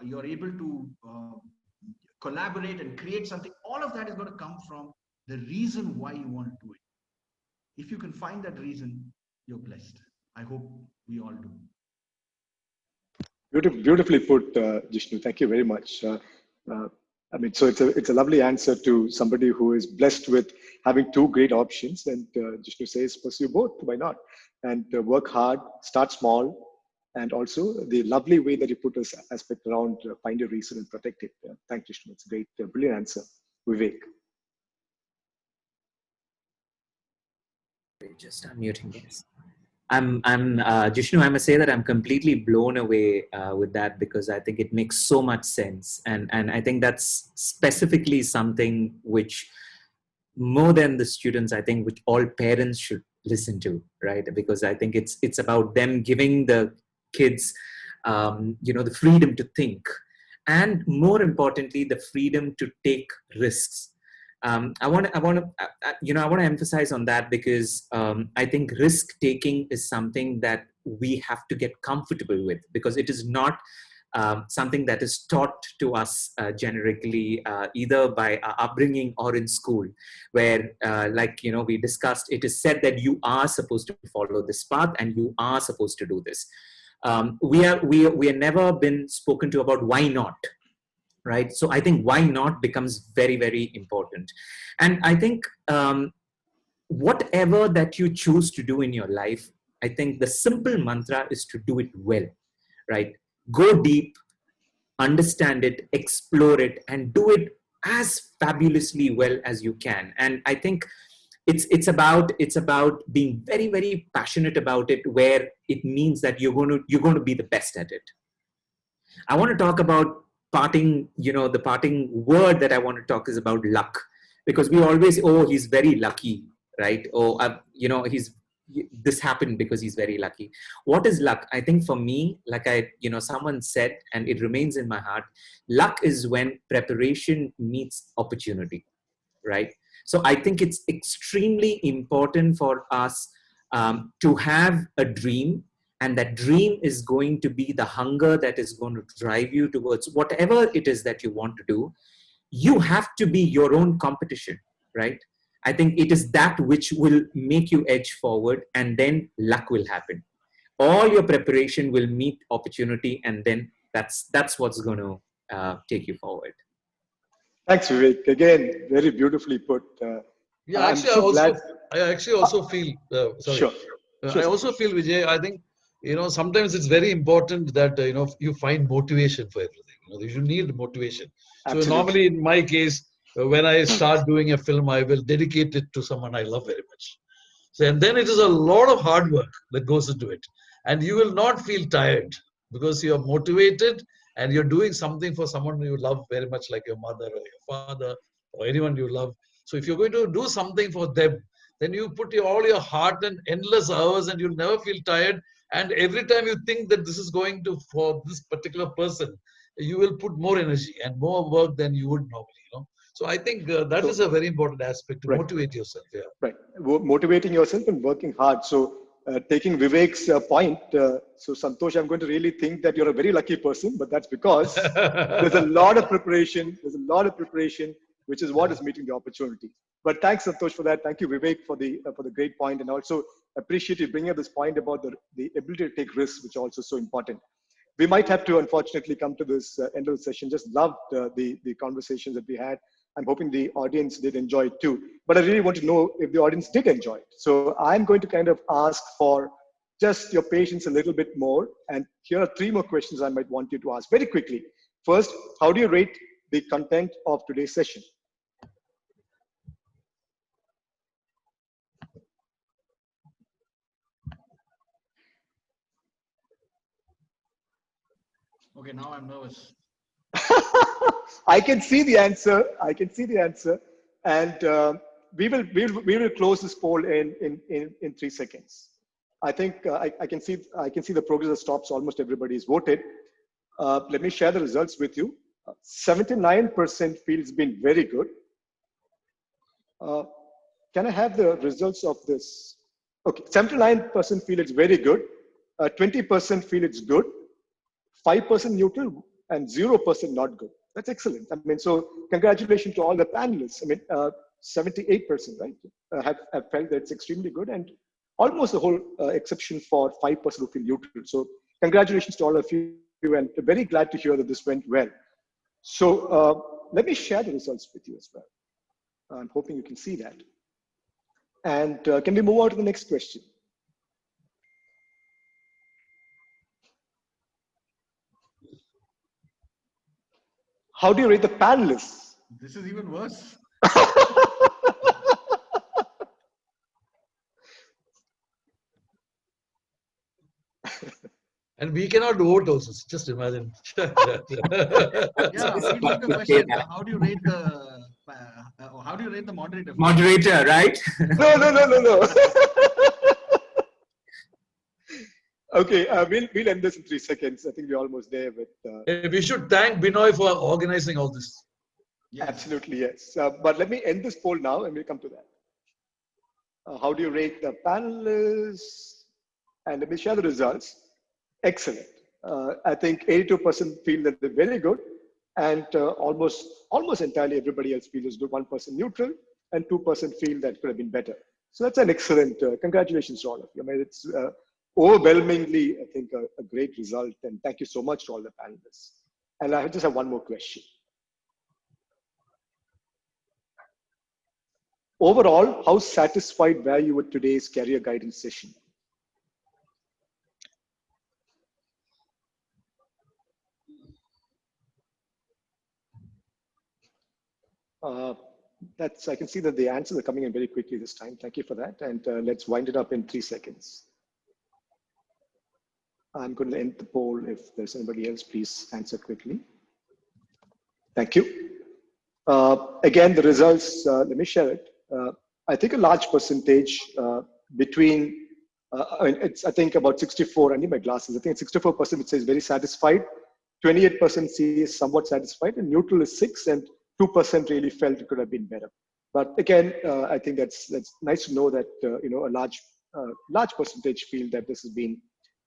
you're able to collaborate and create something, all of that is going to come from the reason why you want to do it. If you can find that reason, you're blessed. I hope we all do. Beautifully put, Jishnu. Thank you very much. Uh, I mean, so it's a lovely answer to somebody who is blessed with having two great options. And Jishnu says, pursue both. Why not? And work hard, start small, and also the lovely way that you put this aspect around find a reason and protect it. Thank you, Jishnu. It's a great, brilliant answer. Vivek. Just unmuting this. I'm Jishnu, I must say that I'm completely blown away with that, because I think it makes so much sense. And I think that's specifically something which, more than the students, I think which all parents should listen to, right? Because I think it's about them giving the kids, the freedom to think, and more importantly, the freedom to take risks. I want to emphasize on that, because I think risk taking is something that we have to get comfortable with, because it is not something that is taught to us generically, either by our upbringing or in school, where we discussed, it is said that you are supposed to follow this path and you are supposed to do this. We are never been spoken to about why not. Right. So I think why not becomes very, very important. And I think whatever that you choose to do in your life, I think the simple mantra is to do it well, right? Go deep, understand it, explore it, and do it as fabulously well as you can. And I think it's about being very, very passionate about it, where it means that you're going to be the best at it. I want to talk about the parting word that I want to talk is about luck, because we always, he's very lucky, right? this happened because he's very lucky. What is luck? I think for me, like someone said, and it remains in my heart, luck is when preparation meets opportunity, right? So I think it's extremely important for us to have a dream, and that dream is going to be the hunger that is going to drive you towards whatever it is that you want to do. You have to be your own competition, right? I think it is that which will make you edge forward, and then luck will happen. All your preparation will meet opportunity, and then that's what's going to take you forward. Thanks, Vivek. Again, very beautifully put. Yeah, I'm actually, so glad. I actually also feel, sorry, Sure. I also feel, Vijay, I think, sometimes it's very important that, you find motivation for everything. You need motivation. So Absolutely. normally in my case, when I start doing a film, I will dedicate it to someone I love very much. So, and then it is a lot of hard work that goes into it. And you will not feel tired because you're motivated and you're doing something for someone you love very much, like your mother or your father or anyone you love. So if you're going to do something for them, then you put all your heart and endless hours, and you'll never feel tired. And every time you think that this is going to for this particular person, you will put more energy and more work than you would normally. So I think that is a very important aspect to motivate yourself. Yeah. Right. Motivating yourself and working hard. So taking Vivek's point, so Santhosh, I'm going to really think that you're a very lucky person, but that's because there's a lot of preparation. There's a lot of preparation, which is what is meeting the opportunity. But thanks, Santhosh, for that. Thank you, Vivek, for the great point, and also appreciate you bringing up this point about the ability to take risks, which is also so important. We might have to, unfortunately, come to this end of the session. Just loved the conversations that we had. I'm hoping the audience did enjoy it too. But I really want to know if the audience did enjoy it. So I'm going to kind of ask for just your patience a little bit more. And here are 3 more questions I might want you to ask very quickly. First, how do you rate the content of today's session? Okay, now I'm nervous. I can see the answer. I can see the answer. And we will close this poll in 3 seconds. I think I can see the progress that stops. Almost everybody is voted. Let me share the results with you. 79% feel it's been very good. Can I have the results of this? Okay, 79% feel it's very good. 20% feel it's good. 5% neutral, and 0% not good. That's excellent. I mean, so congratulations to all the panelists. I mean, 78%, right, have felt that it's extremely good, and almost the whole exception for 5% who feel neutral. So congratulations to all of you, and very glad to hear that this went well. So let me share the results with you as well. I'm hoping you can see that. And can we move on to the next question? How do you rate the panelists? This is even worse. And we cannot vote also. Just imagine. Yeah, we need the question. How do you rate the moderator? Moderator, right? No. Okay, we'll end this in 3 seconds. I think we're almost there with. We should thank Binoy for organizing all this. Yes. Absolutely, yes. But let me end this poll now, and we'll come to that. How do you rate the panelists? And let me share the results. Excellent. I think 82% feel that they're very good, and almost entirely everybody else feels it's good. 1% neutral, and 2% feel that could have been better. So that's an excellent. Congratulations to all of you. I mean, it's overwhelmingly, I think, a great result, and thank you so much to all the panelists. And I just have one more question. Overall, how satisfied were you with today's career guidance session? I can see that the answers are coming in very quickly this time. Thank you for that. And let's wind it up in 3 seconds. I'm going to end the poll. If there's anybody else, please answer quickly. Thank you. Again, the results, let me share it. I think a large percentage between I think about 64, I need my glasses. I think it's 64% which says very satisfied, 28% says somewhat satisfied, and neutral is 6, and 2% really felt it could have been better. But again, I think that's nice to know that a large percentage feel that this has been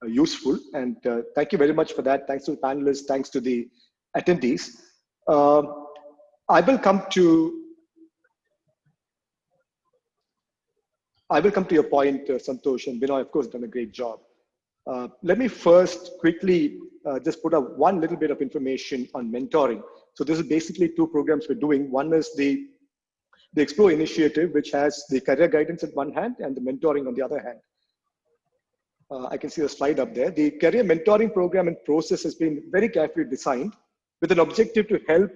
useful. And thank you very much for that. Thanks to the panelists. Thanks to the attendees. I will come to your point, Santhosh, and Vinay, of course, done a great job. Let me first quickly just put up one little bit of information on mentoring. So this is basically 2 programs we're doing. One is the Explore initiative, which has the career guidance at one hand and the mentoring on the other hand. I can see the slide up there. The career mentoring program and process has been very carefully designed with an objective to help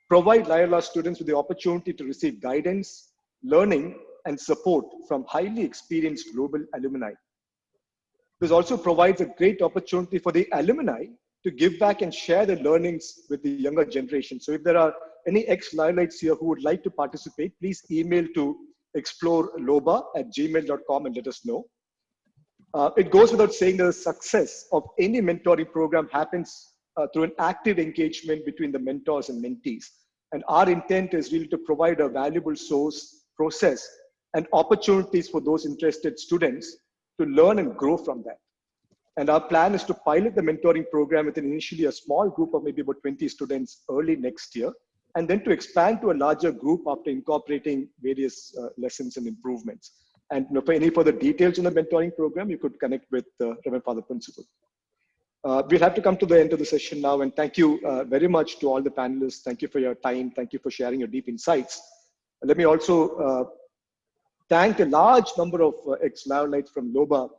provide Loyola students with the opportunity to receive guidance, learning, and support from highly experienced global alumni. This also provides a great opportunity for the alumni to give back and share their learnings with the younger generation. So if there are any ex-Loyolites here who would like to participate, please email to exploreloba@gmail.com and let us know. It goes without saying that the success of any mentoring program happens through an active engagement between the mentors and mentees. And our intent is really to provide a valuable source, process, and opportunities for those interested students to learn and grow from that. And our plan is to pilot the mentoring program with initially a small group of maybe about 20 students early next year, and then to expand to a larger group after incorporating various lessons and improvements. And for any further details on the mentoring program, you could connect with Reverend Father Principal. We'll have to come to the end of the session now, and thank you very much to all the panelists. Thank you for your time. Thank you for sharing your deep insights. Let me also thank a large number of ex-Loyolites from LOBA,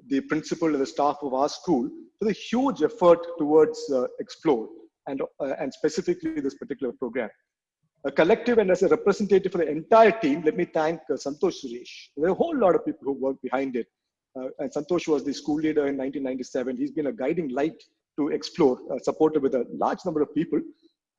the principal and the staff of our school, for the huge effort towards Explore and specifically this particular program. A collective and as a representative for the entire team, let me thank Santhosh Suresh. There are a whole lot of people who work behind it. And Santhosh was the school leader in 1997. He's been a guiding light to Explore, supported with a large number of people.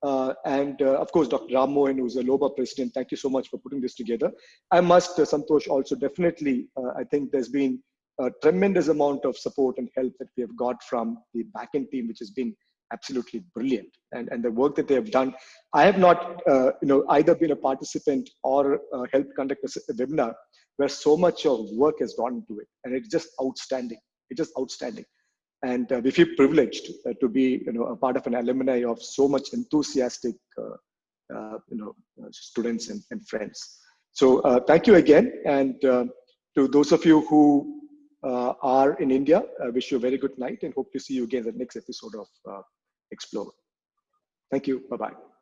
Of course, Dr. Ram Mohan, who's a LOBA president, thank you so much for putting this together. I must, Santhosh, also definitely, I think there's been a tremendous amount of support and help that we have got from the backend team, which has been absolutely brilliant. And the work that they have done, I have not, either been a participant or helped conduct a webinar where so much of work has gone into it. And it's just outstanding. It's just outstanding. And we feel privileged to be, a part of an alumni of so much enthusiastic, students and friends. So thank you again. And to those of you who are in India, I wish you a very good night and hope to see you again in the next episode of Explore. Thank you. Bye-bye.